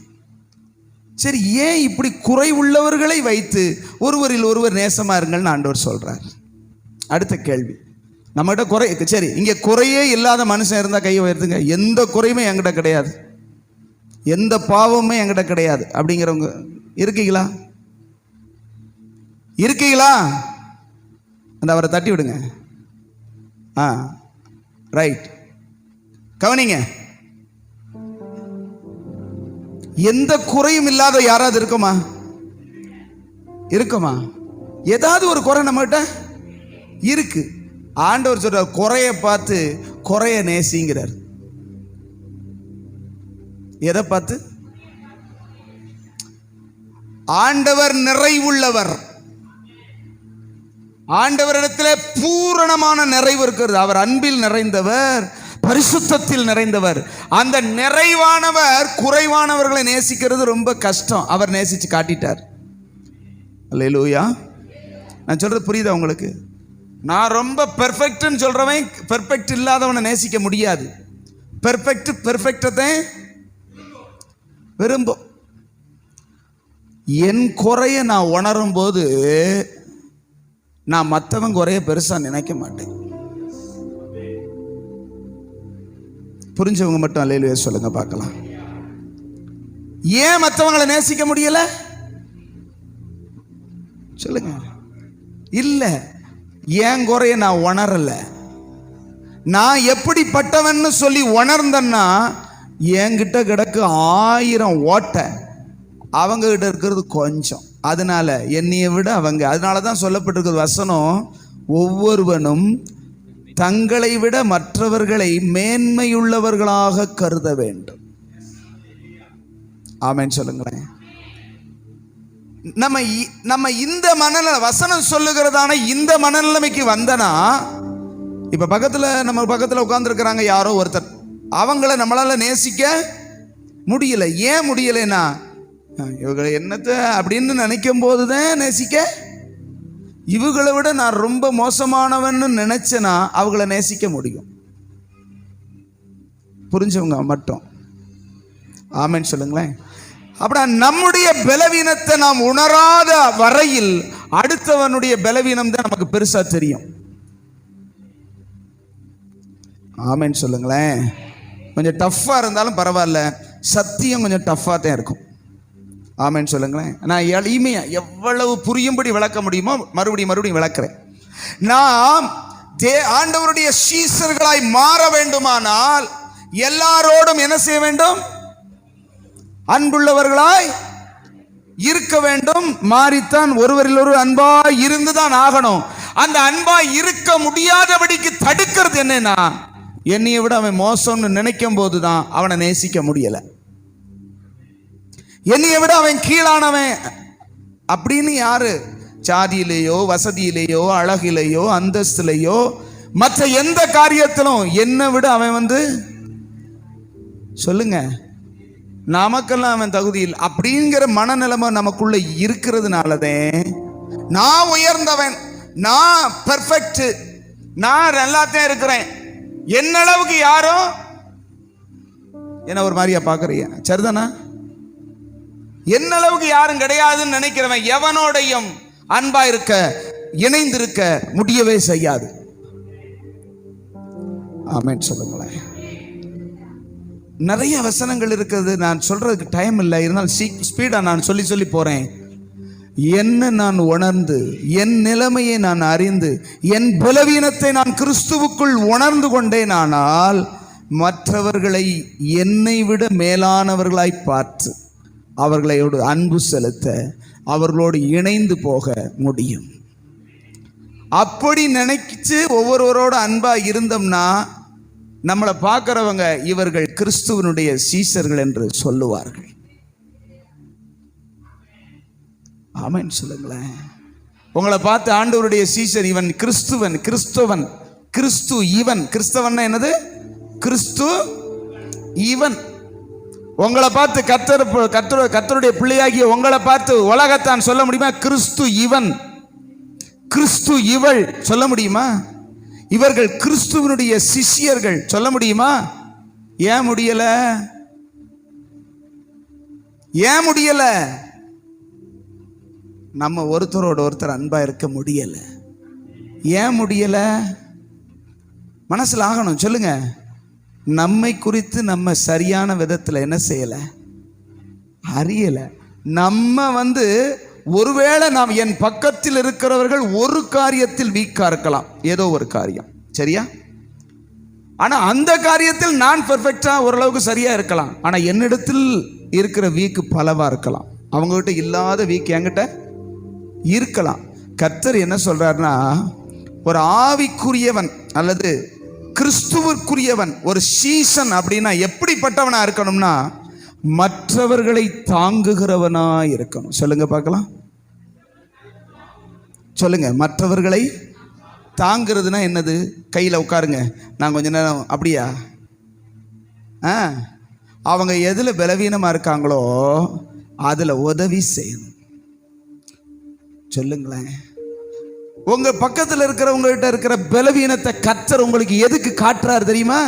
சரி, ஏன் இப்படி குறை உள்ளவர்களை வைத்து ஒருவரில் ஒருவர் நேசமா இருங்கள்னு ஆண்டவர் சொல்றார்? அடுத்த கேள்வி, நம்மகிட்ட குறை, சரி இங்க குறையே இல்லாத மனுஷன் இருந்தா கையை உயர்த்துங்க. எந்த குறையுமே என்கிட்ட கிடையாது, எந்த பாவமுமே என்கிட்ட கிடையாது அப்படிங்கிறவங்க இருக்கீங்களா? இருக்கீங்களா? அந்த அவரை தட்டி விடுங்க. ரைட், கவனிங்க. எந்த குறையும் இல்லாத யாராவது இருக்குமா? இருக்குமா? ஏதாவது ஒரு குறை நம்மகிட்ட இருக்கு. ஆண்டவர் சொல்றார், குறைய பார்த்து குறைய நேசிங்கிறார். எதை பார்த்து? ஆண்டவர் நிறைவுள்ளவர். ஆண்டவரிடத்திலே பூரணமான நிறைவு இருக்கிறது. அவர் அன்பில் நிறைந்தவர், பரிசுத்தத்தில் நிறைந்தவர். அந்த நிறைவானவர் குறைவானவர்களை நேசிக்கிறது ரொம்ப கஷ்டம். அவர் நேசிச்சு காட்டிட்டார். அல்லேலூயா. நான் சொல்றது புரியுதா உங்களுக்கு? நான் ரொம்ப பெர்ஃபெக்ட்னு சொல்றவன் பெர்ஃபெக்ட் இல்லாதவனை நேசிக்க முடியாது. பெர்ஃபெக்டத்தை விரும்பும். என் குறைய நான் உணரும் போது நான் மற்றவன் குறைய பெருசா நினைக்க மாட்டேன். புரிஞ்சவங்க மட்டும் அல்லேலூயா சொல்லுங்க பார்க்கலாம். ஏன் மற்றவங்களை நேசிக்க முடியல? சொல்லுங்க. இல்ல, ஏன் குறைய நான் உணரல. நான் எப்படிப்பட்டவன்னு சொல்லி உணர்ந்தேன்னா என்கிட்ட கிடக்கு 1000 ஓட்டை, அவங்க கிட்ட இருக்கிறது கொஞ்சம். அதனால என்னைய விட அவங்க. அதனால தான் சொல்லப்பட்டிருக்கிறது வசனம், ஒவ்வொருவனும் தங்களை விட மற்றவர்களை மேன்மையுள்ளவர்களாக கருத வேண்டும். ஆமென் சொல்லுங்களேன். நம்ம இந்த மனநிலை, வசனம் சொல்லுகிறதான இந்த மனநிலைமைக்கு வந்தனா, இப்ப நம்ம பக்கத்துல உட்கார்ந்து இருக்கிறாங்க யாரோ ஒருத்தர், அவங்கள நம்மளால நேசிக்க முடியல. ஏன் முடியலைன்னா, இவங்களை என்னத்த அப்படின்னு நினைக்கும் போதுதான் நேசிக்க. இவங்களை விட நான் ரொம்ப மோசமானவன்னு நினைச்சேன்னா அவங்கள நேசிக்க முடியும். புரிஞ்சவங்க மட்டும் ஆமென் சொல்லுங்களேன். அப்ப நம்முடைய பலவீனத்தை நாம் உணராத வரையில் அடுத்தவனுடைய பலவீனம் தான் நமக்கு பெருசா தெரியும். ஆமென் சொல்லுங்களேன். கொஞ்சம் டஃப்பா இருந்தாலும் பரவாயில்ல, சத்தியம் கொஞ்சம் டஃப்பா தான் இருக்கும். ஆமென் சொல்லுங்களேன். நான் எளிமையா எவ்வளவு புரியும்படி விளக்க முடியுமோ மறுபடியும் விளக்குறேன். நாம் ஆண்டவருடைய சீசர்களாய் மாற வேண்டுமானால் எல்லாரோடும் என்ன செய்ய வேண்டும்? அன்புள்ளவர்களாய் இருக்க வேண்டும். மாறித்தான் ஒருவரில் ஒருவர் அன்பாய் இருந்துதான் ஆகணும். அந்த அன்பாய் இருக்க முடியாதபடிக்கு தடுக்கிறது என்னன்னா, என்னைய விட அவன் மோசம்னு நினைக்கும் போதுதான் அவனை நேசிக்க முடியல. என்னைய விட அவன் கீழானவன் அப்படின்னு யாரு? ஜாதியிலேயோ வசதியிலேயோ அழகிலேயோ அந்தஸ்திலேயோ மற்ற எந்த காரியத்திலும் என்னை விட அவன் சொல்லுங்க, நமக்கெல்லாம் அவன் தகுதி இல்லை அப்படிங்கிற மனநிலைமை நமக்குள்ள இருக்கிறதுனாலதான் நான் உயர்ந்தவன், நான் பெர்ஃபெக்ட், நான் எல்லாத்தையும் இருக்கிறேன், என்னளவுக்கு யாரும் என்ன ஒரு மாதிரியா பாக்குறீங்க? சரிதானா? என்னளவுக்கு யாரும் கிடையாதுன்னு நினைக்கிறவன் எவனோடையும் அன்பா இருக்க, இணைந்திருக்க முடியவே செய்யாது. ஆமென் சொல்லுங்களேன். நிறைய வசனங்கள் இருக்குது, நான் சொல்றதுக்கு டைம் இல்லை, இருந்தாலும் ஸ்பீடா நான் சொல்லி போறேன். என்ன நான் உணர்ந்து, என் நிலைமையை நான் அறிந்து, என் பலவீனத்தை நான் கிறிஸ்துவுக்குள் உணர்ந்து கொண்டேனானால் மற்றவர்களை என்னை விட மேலானவர்களாய் பார்த்து அவர்களோடு அன்பு செலுத்த, அவர்களோடு இணைந்து போக முடியும். அப்படி நினைச்சு ஒவ்வொருவரோட அன்பா இருந்தோம்னா நம்மளை பார்க்கிறவங்க இவர்கள் கிறிஸ்துவனுடைய சீஷர்கள் என்று சொல்லுவார்கள். ஆமென் சொல்லுங்களேன். உங்களை பார்த்து ஆண்டவருடைய சீஷர், இவன் கிறிஸ்துவன், கிறிஸ்துவன், கிறிஸ்து இவன். கிறிஸ்தவன் என்னது? கிறிஸ்து இவன். உங்களை பார்த்து கர்த்தருடைய பிள்ளையாகிய உங்களை பார்த்து உலகத்தான் சொல்ல முடியுமா? கிறிஸ்து இவன், கிறிஸ்து இவள் சொல்ல முடியுமா? இவர்கள் கிறிஸ்துவனுடைய சிஷ்யர்கள் சொல்ல முடியுமா? ஏன் முடியல? ஏன் முடியல? நம்ம ஒருத்தரோட ஒருத்தர் அன்பா இருக்க முடியல. ஏன் முடியல? மனசுல ஆகணும். சொல்லுங்க. நம்மை குறித்து நம்ம சரியான விதத்தில் என்ன செய்யல, அறியல. நம்ம ஒருவேளை நாம் என் பக்கத்தில் இருக்கிறவர்கள் ஒரு காரியத்தில் வீக்கா இருக்கலாம், ஏதோ ஒரு காரியம், சரியா? ஆனா அந்த காரியத்தில் நான் பெர்ஃபெக்டா ஓரளவுக்கு சரியா இருக்கலாம். ஆனா என்னிடத்தில் இருக்கிற வீக்கு பலவா இருக்கலாம், அவங்க கிட்ட இல்லாத வீக் என்கிட்ட இருக்கலாம். கர்த்தர் என்ன சொல்றாருன்னா, ஒரு ஆவிக்குரியவன் அல்லது கிறிஸ்துவுக்குரியவன், ஒரு சீசன் அப்படின்னா எப்படிப்பட்டவனா இருக்கணும்னா மற்றவர்களை தாங்குகிறவனா இருக்கணும். சொல்லுங்க பார்க்கலாம். சொல்லுங்க. மற்றவர்களை தாங்கிறதுனா என்னது? கையில் உட்காருங்க, நான் கொஞ்ச நேரம் அப்படியா? அவங்க எதில் பலவீனமாக இருக்காங்களோ அதில் உதவி செய்யணும். சொல்லுங்களேன். உங்க பக்கத்தில் இருக்கிறவங்க கிட்ட இருக்கிற பலவீனத்தை கர்த்தர் உங்களுக்கு எதுக்கு காட்டுறாரு தெரியுமா?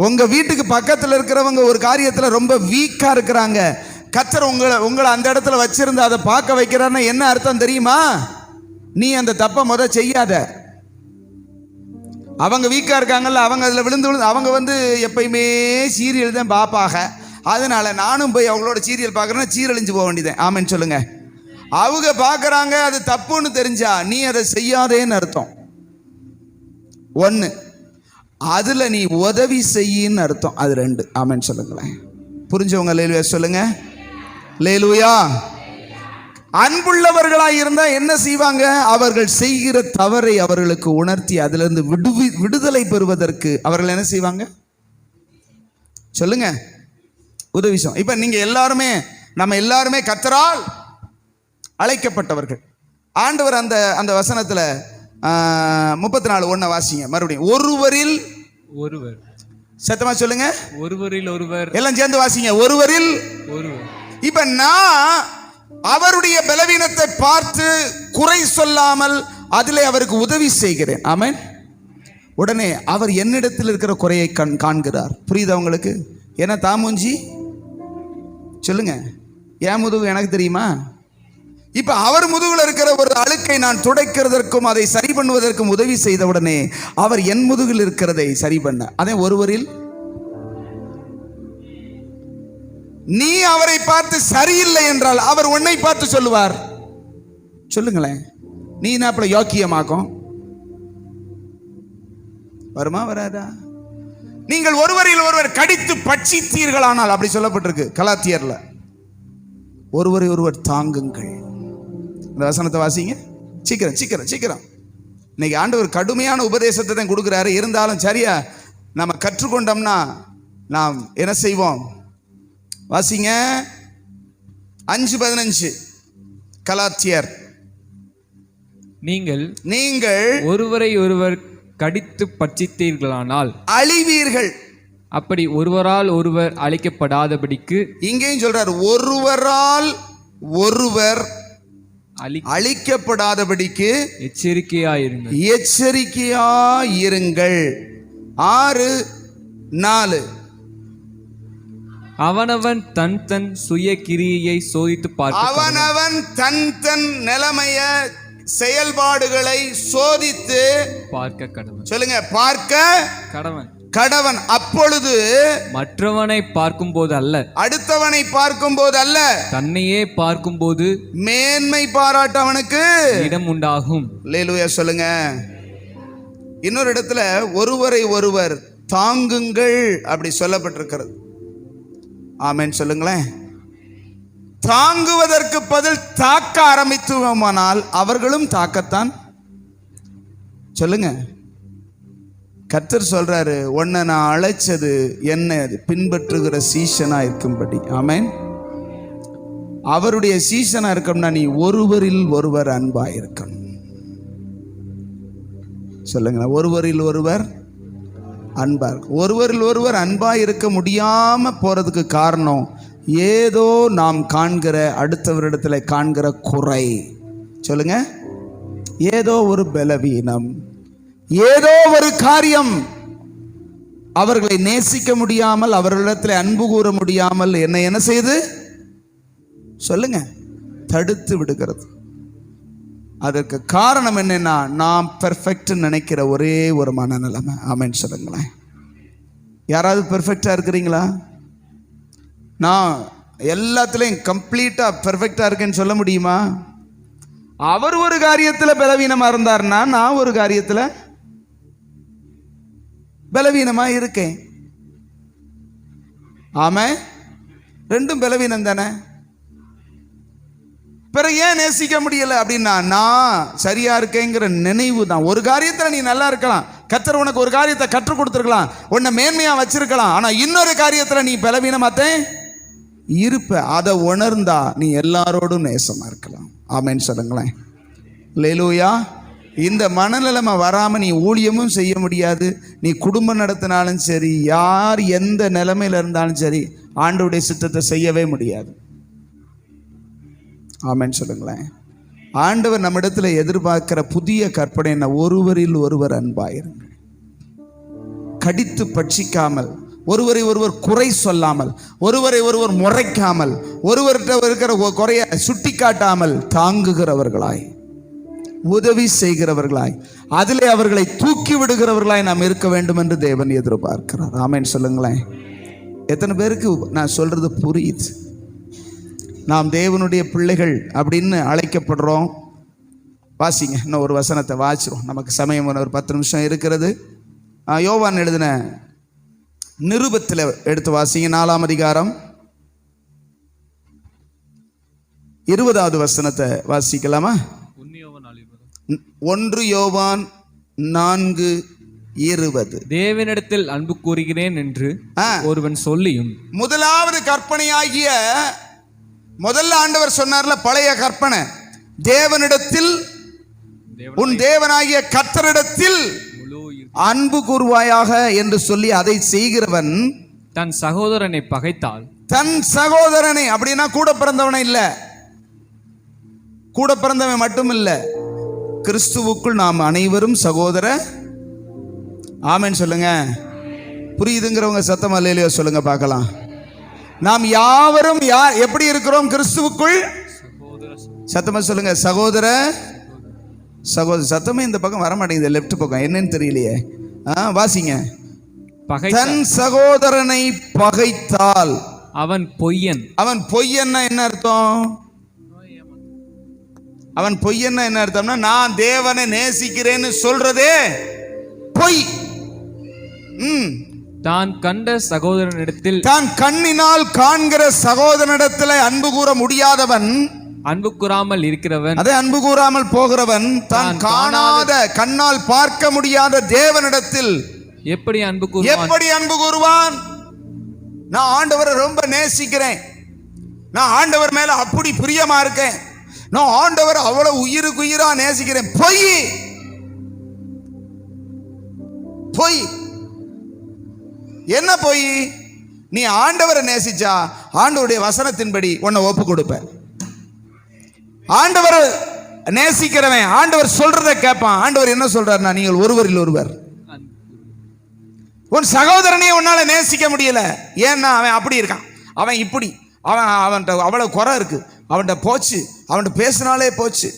உங்க வீட்டுக்கு பக்கத்தில் இருக்கிறவங்க ஒரு காரியத்தில் ரொம்ப வீக்கா இருக்கிறாங்க, கர்த்தர் உங்களை அந்த இடத்துல வச்சிருந்து அதை பார்க்க வைக்கிறாருன்னா என்ன அர்த்தம் தெரியுமா? நீ அந்த தப்பை செய்யாத. அவங்க வீக்கா இருக்காங்கல்ல, அவங்க அதில் விழுந்து அவங்க எப்பயுமே சீரியல் தான் பார்ப்பாங்க. அதனால நானும் போய் அவங்களோட சீரியல் பார்க்குறேன்னா சீரழிஞ்சு போக வேண்டியதேன். ஆமென் சொல்லுங்க. அவங்க பார்க்குறாங்க, அது தப்புன்னு தெரிஞ்சா நீ அதை செய்யாதேன்னு அர்த்தம். ஒன்று, அதில் நீ உதவி செய்யின்னு அர்த்தம். அது ரெண்டு. ஆமென் சொல்லுங்களேன். புரிஞ்சவங்க லேலுயா சொல்லுங்க. லேலுயா. அன்புள்ளவர்களாக இருந்தால் என்ன செய்வாங்க? அவர்கள் செய்கிற தவறை அவர்களுக்கு உணர்த்தி அதிலிருந்து விடுதலை பெறுவதற்கு அவர்கள் என்ன செய்வாங்க? சொல்லுங்க. உதவி செய்வோம். இப்போ நீங்கள் நம்ம எல்லாருமே கர்த்தரால் அழைக்கப்பட்டவர்கள். ஆண்டவர் அந்த வசனத்தில் 34:1 வாசிங்க மறுபடியும். ஒருவரில் ஒருவர். சத்தமா சொல்லுங்க. ஒருவரில் ஒருவர். எல்லாம் சேர்ந்து வாசிங்க. ஒருவரில் ஒருவர். இப்ப நான் அவருடைய பலவீனத்தை பார்த்து குறை சொல்லாமல் அதிலே அவருக்கு உதவி செய்கிறேன். ஆமென். உடனே அவர் என்னிடத்தில் இருக்கிற குறையை காண்கிறார். புரியுதா உங்களுக்கு? ஏன்னா தாமூஞ்சி சொல்லுங்க. ஏன் முதுகு எனக்கு தெரியுமா? இப்ப அவர் முதுகுல இருக்கிற ஒரு அழுக்கை நான் துடைக்கிறதற்கும் அதை சரி பண்ணுவதற்கும் உதவி செய்த உடனே அவர் என் முதுகில் இருக்கிறதை சரி பண்ண. அதே ஒருவரில் நீ அவரை பார்த்து சரியில்லை என்றால் அவர் உன்னை பார்த்து சொல்லுவார். சொல்லுங்களேன். நீ என்ன யோக்கியமாக்கும் வருமா? வராதா? நீங்கள் ஒருவரில் ஒருவர் கடித்து பட்சித்தீர்களானால், அப்படி சொல்லப்பட்டிருக்கு கலாத்தியர்ல. ஒருவரை ஒருவர் தாங்குங்கள். இந்த வசனத்தை வாசிங்க. சீக்கிரம். இன்னைக்கு ஆண்டவர் கடுமையான உபதேசத்தை தான் கொடுக்குறாரு. இருந்தாலும் சரியா நம்ம கற்றுக்கொண்டோம்னா நாம் என்ன செய்வோம்? வாசிங்க. 5:15 கலாத்தியர். நீங்கள் ஒருவரை ஒருவர் கடித்து பட்சித்தீர்களானால் அழிவீர்கள். அப்படி ஒருவரால் ஒருவர் அழிக்கப்படாதபடிக்கு. இங்கேயும் சொல்றார், ஒருவரால் ஒருவர் அழிக்கப்படாதபடிக்கு எச்சரிக்கையாயிருங்கள். 6:4 அவனவன் தன் தன் சுய கிரியையை சோதித்து பார்க்க அவனவன் தன் தன் நிலைமைய செயல்பாடுகளை சோதித்து பார்க்க கடவன். சொல்லுங்க, பார்க்க கடவன். கடவன். அப்பொழுது மற்றவனை பார்க்கும் போது அல்ல, அடுத்தவனை பார்க்கும் போது அல்ல, தன்னையே பார்க்கும் போது மேன்மை பாராட்ட அவனுக்கு இடம் உண்டாகும். அல்லேலூயா சொல்லுங்க. இன்னொரு இடத்துல ஒருவரை ஒருவர் தாங்குங்கள் அப்படி சொல்லப்பட்டிருக்கிறது. ஆமென் சொல்லுங்களேன். தாங்குவதற்கு பதில் தாக்க ஆரம்பித்துவோமானால் அவர்களும் தாக்கத்தான். சொல்லுங்க. கர்த்தர் சொல்றாரு, உன்னை நான் அழைச்சது என்ன பின்பற்றுகிற சீஷனா இருக்கும்படி. ஆமென். அவருடைய சீஷனா இருக்கணும்னா நீ ஒருவரில் ஒருவர் அன்பா இருக்கணும். சொல்லுங்க, ஒருவரில் ஒருவர் அன்பா இருக்கும். ஒருவரில் ஒருவர் அன்பா இருக்க முடியாம போறதுக்கு காரணம் ஏதோ நாம் காண்கிற அடுத்தவரிடத்துல காண்கிற குறை. சொல்லுங்க, ஏதோ ஒரு பலவீனம், ஏதோ ஒரு காரியம் அவர்களை நேசிக்க முடியாமல், அவர்களிடத்தில் அன்பு கூற முடியாமல் என்ன செய்து சொல்லுங்க தடுத்து விடுகிறது. அதற்கு காரணம் என்னன்னா, நாம் பெர்ஃபெக்ட் நினைக்கிற ஒரே ஒரு மனநிலைமை. ஆமென் சொல்லுங்களேன். யாராவது பெர்ஃபெக்டா இருக்கிறீங்களா? நான் எல்லாத்துலேயும் கம்ப்ளீட்டா பெர்ஃபெக்டா இருக்கேன்னு சொல்ல முடியுமா? அவர் ஒரு காரியத்தில் பலவீனமா இருந்தார்னா நான் ஒரு காரியத்தில் பலவீனமா இருக்கேன். ஆமா, ரெண்டும் பலவீனம் தானே. பிறகு ஏன் நேசிக்க முடியல அப்படின்னா, நான் சரியா இருக்கேங்கிற நினைவு தான். ஒரு காரியத்தில் நீ நல்லா இருக்கலாம், கர்த்தர் உனக்கு ஒரு காரியத்தை கற்றுக் கொடுத்துருக்கலாம், உன்னை மேன்மையா வச்சிருக்கலாம். ஆனா இன்னொரு காரியத்தில் நீ பலவீனமாத்தே இருப்ப. அதை உணர்ந்தா நீ எல்லாரோடும் நேசமா இருக்கலாம். ஆமென் சொல்லுங்களேன். அல்லேலூயா. இந்த மனநிலைமை வராம நீ ஊழியமும் செய்ய முடியாது. நீ குடும்பம் நடத்தினாலும் சரி, யார் எந்த நிலைமையில இருந்தாலும் சரி, ஆண்டவருடைய சித்தத்தை செய்யவே முடியாது. ஆமென் சொல்லுங்களேன். ஆண்டவர் நம்மிடத்துல எதிர்பார்க்கிற புதிய கற்பனை என்ன? ஒருவரில் ஒருவர் அன்பாயிருங்கள். கடித்து பட்சிக்காமல், ஒருவரை ஒருவர் குறை சொல்லாமல், ஒருவரை ஒருவர் முறைக்காமல், ஒருவர்கிட்ட இருக்கிற குறைய சுட்டி காட்டாமல், தாங்குகிறவர்களாய், உதவி செய்கிறவர்களாய், அதிலே அவர்களை தூக்கி விடுகிறவர்களாய் நாம் இருக்க வேண்டும் என்று தேவன் எதிர்பார்க்கிறார். ஆமென் சொல்லுங்களேன். எத்தனை பேருக்கு நான் சொல்றது புரியுது? நாம் தேவனுடைய பிள்ளைகள் அப்படின்னு அழைக்கப்படுறோம். வாசிங்க, இன்னும் ஒரு வசனத்தை வாசிக்கிறோம். நமக்கு சமயம் ஒரு 10 நிமிஷம் இருக்கிறது. யோவான் எழுதின நிருபத்தில் எடுத்து வாசிங்க. 4ஆம் அதிகாரம் 20வது வசனத்தை வாசிக்கலாமா? 1 யோவான் 4:20. தேவனிடத்தில் அன்பு கூறுகிறேன் என்று ஒருவன் சொல்லியும். முதலாவது கற்பனையாகிய முதல்ல ஆண்டவர் சொன்னார்ல, பழைய கற்பனை, தேவனிடத்தில் உன் தேவனாகிய கர்த்தரிடத்தில் அன்பு கூறுவாயாக என்று சொல்லி அதை செய்கிறவன் தன் சகோதரனை பகைத்தால், தன் சகோதரனை அப்படின்னா கூட பிறந்தவனை இல்ல, கூட பிறந்தவன் மட்டும் இல்ல, கிறிஸ்துவுக்குள் நாம் அனைவரும் சகோதர. ஆமென் சொல்லுங்க. புரியுதுங்கிறவங்க சத்தமா அல்லேலூயா சொல்லுங்க பார்க்கலாம். நாம் யாவரும் எப்படி இருக்கிறோம்? கிறிஸ்துவுக்குள். சத்தமா சொல்லுங்க, சகோதர சகோதர. சத்தமே இந்த பக்கம் வர மாட்டேங்குது, லெஃப்ட் பக்கம், என்னன்னு தெரியலையே. வாசிங்க. தன் சகோதரனை பகைத்தால் அவன் பொய்யன். அவன் பொய்யன்னா என்ன அர்த்தம்? அவன் பொய்யன்னா என்ன அர்த்தம்னா, நான் தேவனை நேசிக்கிறேன்னு சொல்றதே பொய். தான் கண்ட சகோதரனிடத்தில், தான் கண்ணினால் காண்கிற சகோதரனிடத்தில் அன்பு கூற முடியாதவன், அன்பு கூறாமல் இருக்கிறவன், அதே அன்பு கூறாமல் போகிறவன், தான் காணாத கண்ணால் பார்க்க முடியாத தேவனிடத்தில் எப்படி அன்பு கூறுவான்? நான் ஆண்டவரை ரொம்ப நேசிக்கிறேன், நான் ஆண்டவர் மேல அப்படி பிரியமா இருக்கேன், நான் ஆண்டவர் அவ்வளவு உயிருக்கு உயிரா நேசிக்கிறேன். பொய், பொய். என்ன பொய்? நீ ஆண்டவரை நேசிச்சா ஆண்டவருடைய வசனத்தின்படி உன்னை ஒப்பு கொடுப்ப. ஆண்டவர் நேசிக்கிறவன் ஆண்டவர் சொல்றதை கேட்பான். ஆண்டவர் என்ன சொல்றாருன்னா, நீங்கள் ஒருவரில் ஒருவர். உன் சகோதரனையே உன்னால நேசிக்க முடியல. ஏன்னா அவன் அப்படி இருக்கான், அவன் இப்படி, அவன்கிட்ட அவ்வளவு குறை இருக்கு, அவன்கிட்ட போச்சு, அவன்கிட்ட பேசினாலே போச்சு.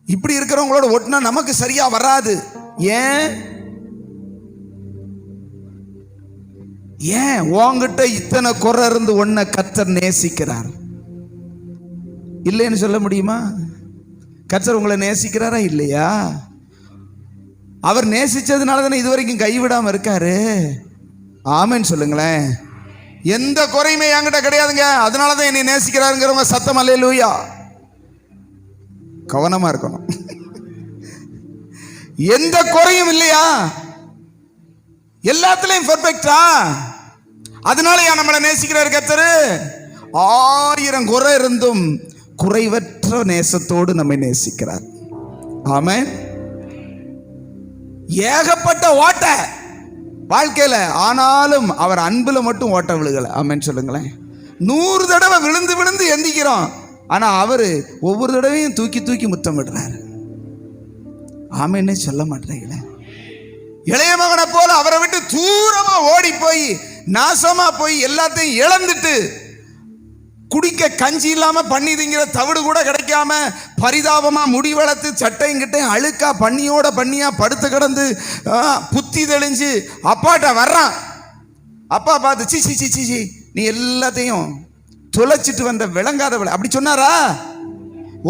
இப்படி இருக்கிறவங்களோட ஒட்டினா நமக்கு சரியா வராது. ஏன் உன்கிட்ட இத்தனை குறை இருந்து உன்னை கர்த்தர் நேசிக்கிறார்? இல்லைன்னு சொல்ல முடியுமா? கர்த்தர் உங்களை நேசிக்கிறாரா இல்லையா? அவர் நேசிச்சதுனால தானே இதுவரைக்கும் கைவிடாம இருக்காரு. ஆமென் சொல்லுங்களேன். எந்த குறையுமே என்கிட்ட கிடையாதுங்க, அதனாலதான் என்னை நேசிக்கிறாருங்கிறவங்க சத்தம் அல்லேலூயா. கவனமா இருக்கணும். எந்த குறையும் இல்லையா, எல்லாத்துலயும் பெர்ஃபெக்ட்டா, அதனால நம்மளை நேசிக்கிறாரு கர்த்தர். 1000 குறை இருந்தும் குறைவற்ற நேசத்தோடு நம்மை நேசிக்கிறார். ஆமென். ஏகப்பட்ட ஓட்ட வாழ்க்கையில, ஆனாலும் அவர் அன்புல மட்டும் ஓட்ட விழுகல. ஆமென் சொல்லுங்களேன். 100 தடவை விழுந்து விழுந்து எந்திக்கிறோம், ஆனா அவரு ஒவ்வொரு தடவையும் தூக்கி தூக்கி முத்தமிடுறாரு. ஆமென்னே சொல்ல மாட்டேங்களே. இளைய மகனை போல அவரை விட்டு தூரமா ஓடி போய் நாசமா போய் எல்லாத்தையும் இழந்துட்டு, குடிக்க கஞ்சி இல்லாம பண்ணி திங்கிற தவிடு கூட கிடைக்காம பரிதாபமா முடி வளர்த்து சட்டையும் கிட்டையும் அழுக்கா பண்ணியோட பண்ணியா படுத்து கிடந்து புத்தி தெளிஞ்சு அப்பாட்ட வர்றான். அப்பா பார்த்து சி சி சி சி நீ எல்லாத்தையும் தொலைச்சிட்டு வந்த விளங்காதவளை அப்படி சொன்னாரா?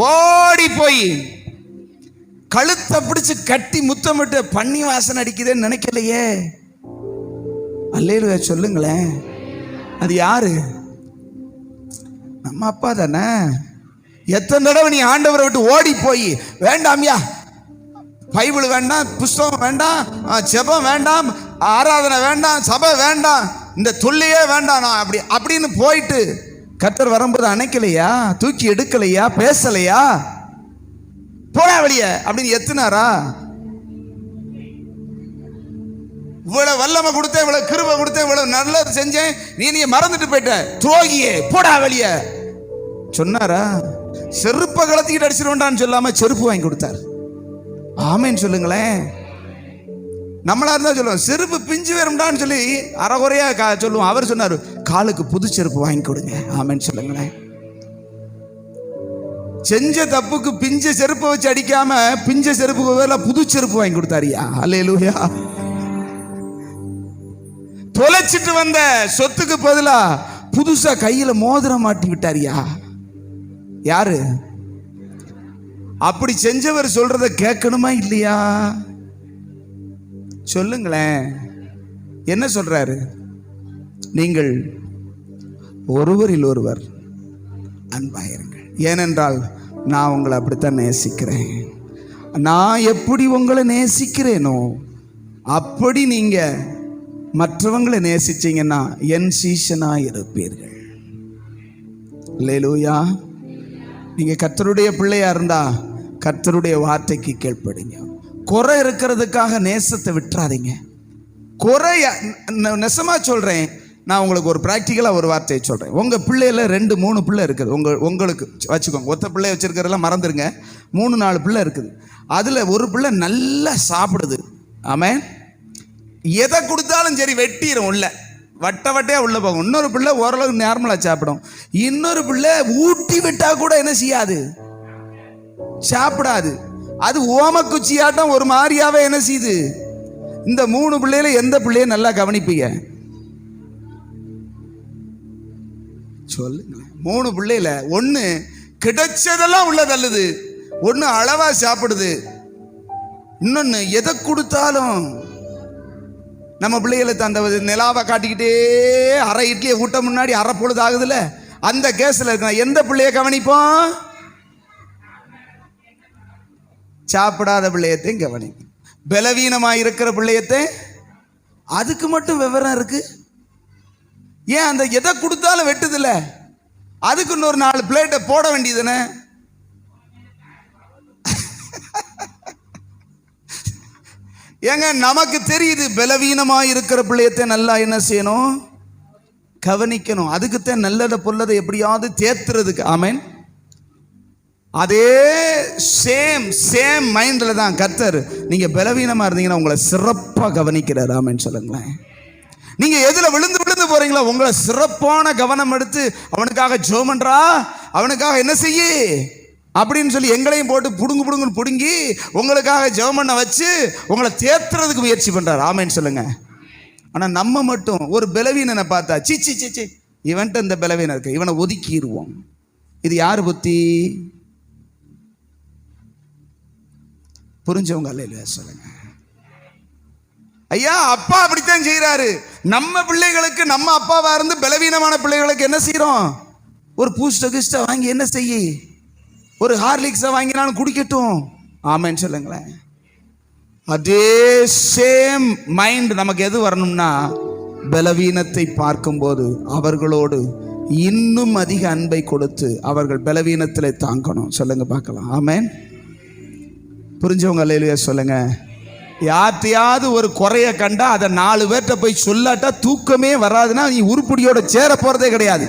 ஓடி போய் கழுத்தை பிடிச்சு கட்டி முத்தமிட்டு பண்ணி வாசனை அடிக்குதுன்னு நினைக்கலையே. அல்லேலூயா சொல்லுங்களேன். அது யாரு? நம்ம அப்பா தானே. எத்தனை தடவை நீ ஆண்டவரை விட்டு ஓடி போய், வேண்டாம்யா பைபிள் வேண்டாம், புஸ்தகம் வேண்டாம், ஜெபம் வேண்டாம், ஆராதனை வேண்டாம், சபை வேண்டாம், இந்த தொல்லையே வேண்டாம் நான் அப்படின்னு போயிட்டு கர்த்தர் வரும்போது அணைக்கலையா, தூக்கி எடுக்கலையா, பேசலையா, போடா வெளிய அப்படின்னு எத்துனாரா? இவ்வளவு வல்லமை கொடுத்தேன், இவ்வளவு கிருபை கொடுத்தேன், இவ்வளவு நல்லது செஞ்சேன், நீ மறந்துட்டு போயிட்ட துரோகியே, போடா வெளிய சொன்னாரா? செருப்பை கலத்திக்கிட்டு அடிச்சிருவேண்டான்னு சொல்லாம செருப்பு வாங்கி கொடுத்தார். ஆமென் சொல்லுங்களேன். நம்மளா இருந்தா சொல்லுவோம் செருப்பு பிஞ்சு வரும்டான்னு சொல்லி அறகுறையா சொல்லுவோம். அவர் சொன்னார் காலுக்கு புது செருப்பு வாங்கி கொடுங்க. ஆமென் சொல்லுங்களேன். செஞ்ச தப்புக்கு பிஞ்ச செருப்பை வச்சு அடிக்காம பிஞ்ச செருப்புக்கு பதிலா புது செருப்பு வாங்கி கொடுத்தாரியா. அல்லேலூயா. தொலைச்சிட்டு வந்த சொத்துக்கு பதிலா புதுசா கையில மோதிரம் மாட்டி விட்டாரியா. யாரு? அப்படி செஞ்சவர் சொல்றத கேட்கணுமா இல்லையா? சொல்லுங்களேன். என்ன சொல்றாரு? நீங்கள் ஒருவரில் ஒருவர் அன்பாயிருங்கள், ஏனென்றால் நான் உங்களை அப்படித்தான் நேசிக்கிறேன். நான் எப்படி உங்களை நேசிக்கிறேனோ அப்படி நீங்க மற்றவங்களை நேசிச்சீங்கன்னா என் சீஷனா இருப்பீர்கள். அல்லேலூயா. நீங்க கர்த்தருடைய பிள்ளையா இருந்தா கர்த்தருடைய வார்த்தைக்கு கீழ்ப்படிங்க. குறை இருக்கிறதுக்காக நேசத்தை விட்டுறாதீங்க. குறை நெசமா சொல்றேன். நான் உங்களுக்கு ஒரு ப்ராக்டிக்கலாக ஒரு வார்த்தையை சொல்கிறேன். உங்கள் பிள்ளையில 2-3 பிள்ளை இருக்குது. உங்களுக்கு வச்சுக்கோங்க. ஒத்த பிள்ளை வச்சுருக்கிறதெல்லாம் மறந்துடுங்க. 3-4 பிள்ளை இருக்குது. அதில் ஒரு பிள்ளை நல்லா சாப்பிடுது. ஆமென். எதை கொடுத்தாலும் சரி வெட்டிடும், உள்ள வட்டையாக உள்ளே போகும். இன்னொரு பிள்ளை ஓரளவுக்கு நார்மலாக சாப்பிடும். இன்னொரு பிள்ளை ஊட்டி விட்டால் கூட என்ன செய்யாது, சாப்பிடாது. அது ஓமக்குச்சியாட்டம் ஒரு மாதிரியாவே என்ன செய்யுது. இந்த 3 பிள்ளையில எந்த பிள்ளைய நல்லா கவனிப்பீங்க சொல்லுங்க? 3 பிள்ளையில ஒன்று கிடைச்சதெல்லாம் உள்ள தள்ளுது, ஒன்று அளவா சாப்பிடுது, இன்னொன்று எதை கொடுத்தாலும் நம்ம பிள்ளைகளை அந்த நிலாவை காட்டிக்கிட்டே அரை இட்லியை ஊட்ட முன்னாடி அரை பொழுது ஆகுதுல்ல, அந்த கேஸில் இருக்க எந்த பிள்ளைய கவனிப்போம்? சாப்பிடாத பிள்ளையத்தையும் கவனிப்போம். பலவீனமாக இருக்கிற பிள்ளையத்தை அதுக்கு மட்டும் விவரம் இருக்கு. ஏன் அந்த எதை கொடுத்தாலும் வெட்டுதில்ல, அதுக்கு இன்னொரு 4 பிளேட்டை போட வேண்டியதுன்னு. ஏங்க நமக்கு தெரியுது பலவீனமாக இருக்கிற பிள்ளையத்தை நல்லா என்ன செய்யணும், கவனிக்கணும். அதுக்குத்தான் நல்லதை பொல்லதை எப்படியாவது தேத்துறதுக்கு. ஆமென். அதே சேம் மைண்டில் தான் கர்த்தர் நீங்கள் பலவீனமாக இருந்தீங்கன்னா உங்களை சிறப்பாக கவனிக்கிறார். ஆமென் சொல்லுங்களேன். நீங்கள் எதில் விழுந்து போகிறீங்களோ உங்களை சிறப்பான கவனம் எடுத்து அவனுக்காக ஜெபம் பண்ணுறா, அவனுக்காக என்ன செய்ய அப்படின்னு சொல்லி எங்களையும் போட்டு புடுங்குன்னு பிடுங்கி உங்களுக்காக ஜெபம் பண்ண வச்சு உங்களை தேத்துறதுக்கு முயற்சி பண்ணுறார். ஆமென் சொல்லுங்க. ஆனால் நம்ம மட்டும் ஒரு பலவீனனை பார்த்தா சி இவன்ட்ட இந்த பலவீனம் இருக்கு, இவனை ஒதுக்கிடுவோம். இது யார் புத்தி? புரிஞ்சவங்க அல்ல சொல்லுங்க. ஐயா அப்பா அப்படித்தான் செய்யறாரு. நம்ம பிள்ளைகளுக்கு நம்ம அப்பாவா இருந்து பலவீனமான பிள்ளைகளுக்கு என்ன செய்யறோம்? ஒரு பூஸ்ட வாங்கி என்ன செய்ய, ஒரு ஹார்லிக்ஸை வாங்கினாலும் குடிக்கட்டும். ஆமென் சொல்லுங்களேன். அதே சேம் மைண்ட் நமக்கு எது வரணும்னா, பலவீனத்தை பார்க்கும்போது அவர்களோடு இன்னும் அதிக அன்பை கொடுத்து அவர்கள் பலவீனத்தில் தாங்கணும். சொல்லுங்க பார்க்கலாம். ஆமென். புரிஞ்சவங்க அல்லேலூயா சொல்லுங்க. யார்த்தையாவது ஒரு குறைய கண்டா அதை 4 பேர்கிட்ட போய் சொல்லாட்டா தூக்கமே வராதுன்னா நீ உருப்படியோட சேர போறதே கிடையாது.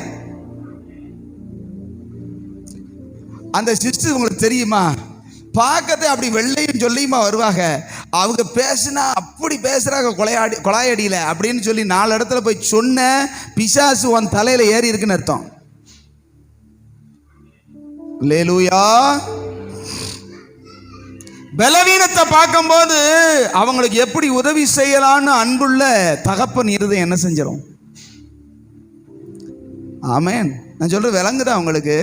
அந்த சிஸ்டர் உங்களுக்கு தெரியுமா, பார்க்கறது அப்படி வெள்ளையும் சொல்லியுமா வருவாங்க. அவங்க பேசுனா அப்படி பேசுறாங்க கொலாயடியில அப்படின்னு சொல்லி 4 இடத்துல போய் சொன்ன பிசாசு உன் தலையில ஏறி இருக்குன்னு அர்த்தம். அல்லேலூயா. பலவீனத்தை பார்க்கும்போது அவங்களுக்கு எப்படி உதவி செய்யலான்னு அன்புள்ள தகப்பன் இருதயம் என்ன செஞ்சிடும்? ஆமென். நான் சொல்றது விளங்குதா உங்களுக்கு?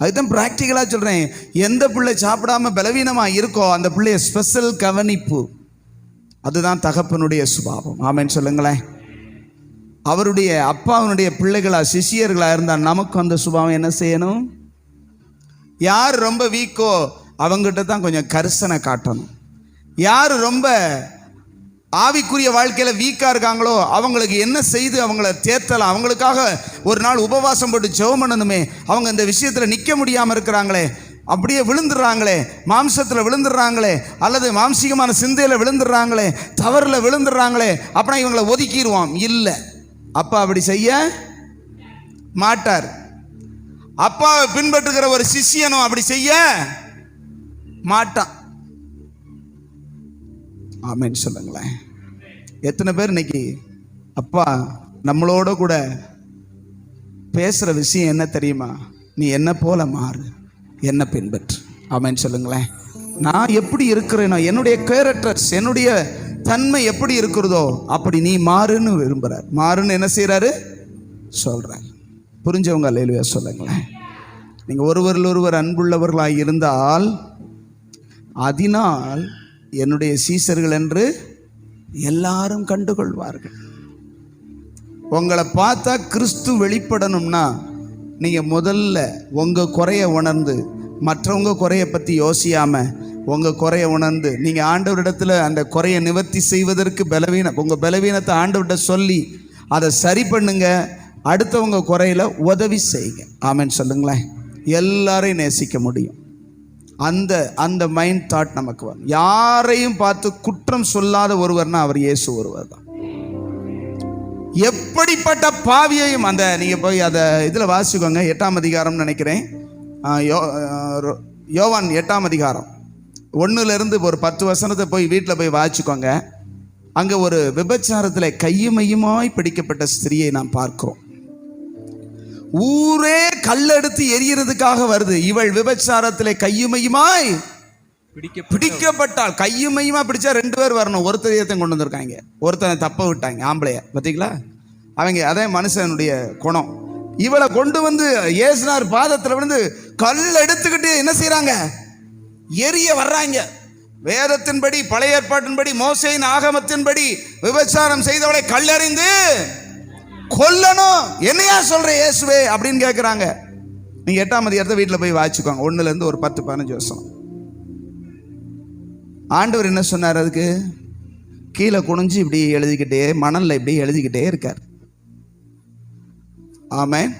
அதுதான் பிராக்டிக்கலாக சொல்றேன். எந்த பிள்ளை சாப்பிடாம பலவீனமா இருக்கோ அந்த பிள்ளைய ஸ்பெஷல் கவனிப்பு, அதுதான் தகப்பனுடைய சுபாவம். ஆமென் சொல்லுங்களேன். அவருடைய அப்பாவுடைய பிள்ளைகளா சிஷியர்களா இருந்தால் நமக்கு அந்த சுபாவம் என்ன செய்யணும்? யார் ரொம்ப வீக்கோ அவங்ககிட்ட தான் கொஞ்சம் கரிசனை காட்டணும். யார் ரொம்ப ஆவிக்குரிய வாழ்க்கையில் வீக்காக இருக்காங்களோ அவங்களுக்கு என்ன செய்து அவங்கள தேர்த்தலாம். அவங்களுக்காக ஒரு நாள் உபவாசம் போட்டு ஜெபம் பண்ணணுமே. அவங்க இந்த விஷயத்தில் நிற்க முடியாமல் இருக்கிறாங்களே, அப்படியே விழுந்துடுறாங்களே, மாம்சத்தில் விழுந்துடுறாங்களே, அல்லது மாம்சீகமான சிந்தையில் விழுந்துடுறாங்களே, தவறில் விழுந்துடுறாங்களே, அப்படின்னா இவங்களை ஒதுக்கிடுவோம். இல்லை, அப்பா அப்படி செய்ய மாட்டார். அப்பாவை பின்பற்றுகிற ஒரு சிஷ்யனும் அப்படி செய்ய மாட்டான். ஆமென் சொல்லுங்களேன். எத்தனை பேர் இன்னைக்கு அப்பா நம்மளோட கூட பேசுற விஷயம் என்ன தெரியுமா? நீ என்ன போல மாறு, என்ன பின்பற்று. ஆமென் சொல்லுங்களேன். நான் எப்படி இருக்கிறேனோ, என்னுடைய கேரக்டர்ஸ், என்னுடைய தன்மை எப்படி இருக்கிறதோ அப்படி நீ மாறுன்னு விரும்புறார். மாறுன்னு என்ன செய்யறாரு சொல்றார். புரிஞ்சவங்க அல்லேலூயா சொல்லுங்களேன். நீங்க ஒருவர் அன்புள்ளவர்களாக இருந்தால் அதனால் என்னுடைய சீசர்கள் என்று எல்லாரும் கண்டுகொள்வார்கள். உங்களை பார்த்தா கிறிஸ்து வெளிப்படணும்னா நீங்க முதல்ல உங்க குறைய உணர்ந்து, மற்றவங்க குறைய பற்றி யோசியாம உங்க குறைய உணர்ந்து நீங்க ஆண்டவரிடத்துல அந்த குறைய நிவர்த்தி செய்வதற்கு உங்க பலவீனத்தை ஆண்டவர்கிட்ட சொல்லி அதை சரி பண்ணுங்க. அடுத்தவங்க குறையில உதவி செய்யுங்க. ஆமென் சொல்லுங்களேன். எல்லாரையும் நேசிக்க முடியும். அந்த மைண்ட் தாட் நமக்கு வரும். யாரையும் பார்த்து குற்றம் சொல்லாத ஒருவர்னா அவர் இயேசு ஒருவர் தான். எப்படிப்பட்ட பாவியையும் அந்த நீங்க போய் அதை இதில் வாசிக்கோங்க. 8ஆம் அதிகாரம் நினைக்கிறேன், யோவான் 8ஆம் அதிகாரம் 1லேருந்து ஒரு 10 வசனத்தை போய் வீட்டில் போய் வாசிக்கோங்க. அங்கே ஒரு விபச்சாரத்தில் கையுமையுமாய் பிடிக்கப்பட்ட ஸ்திரியை நாம் பார்க்கிறோம். ஊரே கல்லெடுத்து எரியறதுக்காக வருது. இவள் விபச்சாரத்திலே கையுமையுமாய் பிடிக்கப்பட்டால். கையுமையுமா பிடிச்சா 2 பேர் வரணும். ஒருத்தரையத்தையும் கொண்டு வந்திருக்காங்க, ஒருத்தனை தப்ப விட்டாங்க, ஆம்பளைய. பார்த்தீங்களா? அவங்க அதே மனுஷனுடைய குணம். இவளை கொண்டு வந்து இயேசுனார் பாதத்தில் விழுந்து கல் எடுத்துக்கிட்டு என்ன செய்யறாங்க? எரிய வர்றாங்க. வேதத்தின்படி, பழைய ஏற்பாட்டின்படி, மோசேயின் ஆகமத்தின்படி விபச்சாரம் செய்தவளை கல்லெறிந்து கொல்லணும். என்னையா சொல்ற இயேசுவே அப்படின்னு கேட்குறாங்க. நீங்க 8ஆம் அதிகாரத்தை வீட்டில் போய் வாசிக்கோங்க. 1லேருந்து ஒரு 10-15 வருஷம். ஆண்டவர் என்ன சொன்னார்? அதுக்கு கீழே குனிஞ்சு இப்படி எழுதிக்கிட்டே, மணல்ல இப்படி எழுதிக்கிட்டே இருக்கார். ஆமென்.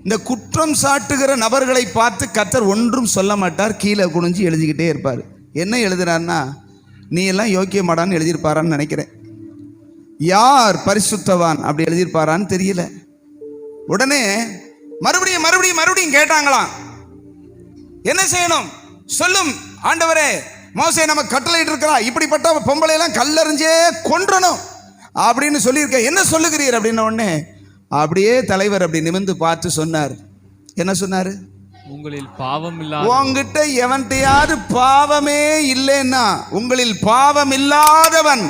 இந்த குற்றம் சாட்டுகிற நபர்களை பார்த்து கர்த்தர் ஒன்றும் சொல்ல மாட்டார். கீழே குனிஞ்சு எழுதிக்கிட்டே இருப்பார். என்ன எழுதுறாருன்னா, நீ எல்லாம் யோக்கியமாடான்னு எழுதியிருப்பாரான்னு நினைக்கிறேன். யார் பரிசுத்தவான் அப்படி எழுதியிருப்பாரான்னு தெரியல. உடனே மறுபடியும் கேட்டாங்களாம். என்ன செய்யணும் சொல்லும். ஆண்டவரே, மோசே நமக்கு கட்டளையிட்டு இருக்கிறா, இப்படிப்பட்ட பொம்பளை எல்லாம் கல்லறிஞ்சே கொன்றணும் அப்படின்னு சொல்லியிருக்க, என்ன சொல்லுகிறீர் அப்படின்ன உடனே அப்படியே தலைவர் அப்படி நிமிர்ந்து பார்த்து சொன்னார். என்ன சொன்னாரு? உங்களில் பாவம் இல்லாத, உங்ககிட்ட எவன்கிட்டயாவது பாவமே இல்லைன்னா, உங்களில் பாவம் இல்லாதவன்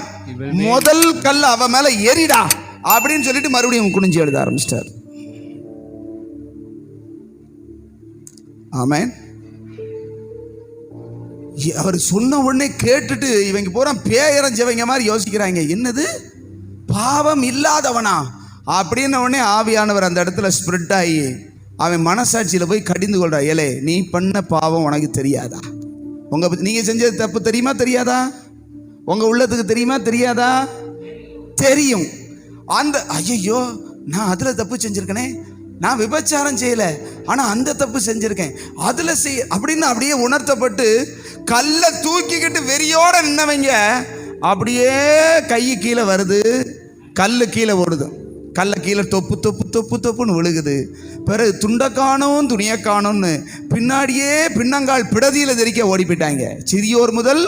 முதல் கல் அவன் மேல எரிடா அப்படின்னு சொல்லிட்டு மறுபடியும் குனிஞ்சு எழுத ஆரம்பிச்சிட்டார். ஆமென். அவர் சொன்ன உடனே கேட்டுட்டு இவங்க பூரா பேயரஞ்சவங்க மாதிரி யோசிக்கிறாங்க, என்னது பாவம் இல்லாதவனா அப்படின்ன உடனே ஆவியானவர் அந்த இடத்துல ஸ்ப்ரெட் ஆகி அவன் மனசாட்சியில் போய் கடிந்து கொள்றா. ஏலே, நீ பண்ண பாவம் உனக்கு தெரியாதா? நீங்க செஞ்சது தப்பு தெரியுமா தெரியாதா? உங்க உள்ளத்துக்கு தெரியுமா தெரியாதா? தெரியும். அந்த ஐயோ, நான் அதுல தப்பு செஞ்சிருக்கனே, நான் விபச்சாரம் செய்யல, ஆனா அந்த தப்பு செஞ்சிருக்கேன், அதுல செய் அப்படின்னு அப்படியே உணர்த்தப்பட்டு கல்லை தூக்கிக்கிட்டு வெறியோட நின்னவங்க அப்படியே கை கீழே வருது, கல்லு கீழே ஓடுது, கல்லை கீழே தொப்பு தொப்பு தொப்பு தொப்புன்னு விழுகுது. பிறகு துண்டை காணும் துணியை காணும்னு பின்னாடியே பின்னங்கால் பிடதியில் தெரிக்க ஓடி போயிட்டாங்க. சிறியோர் முதல்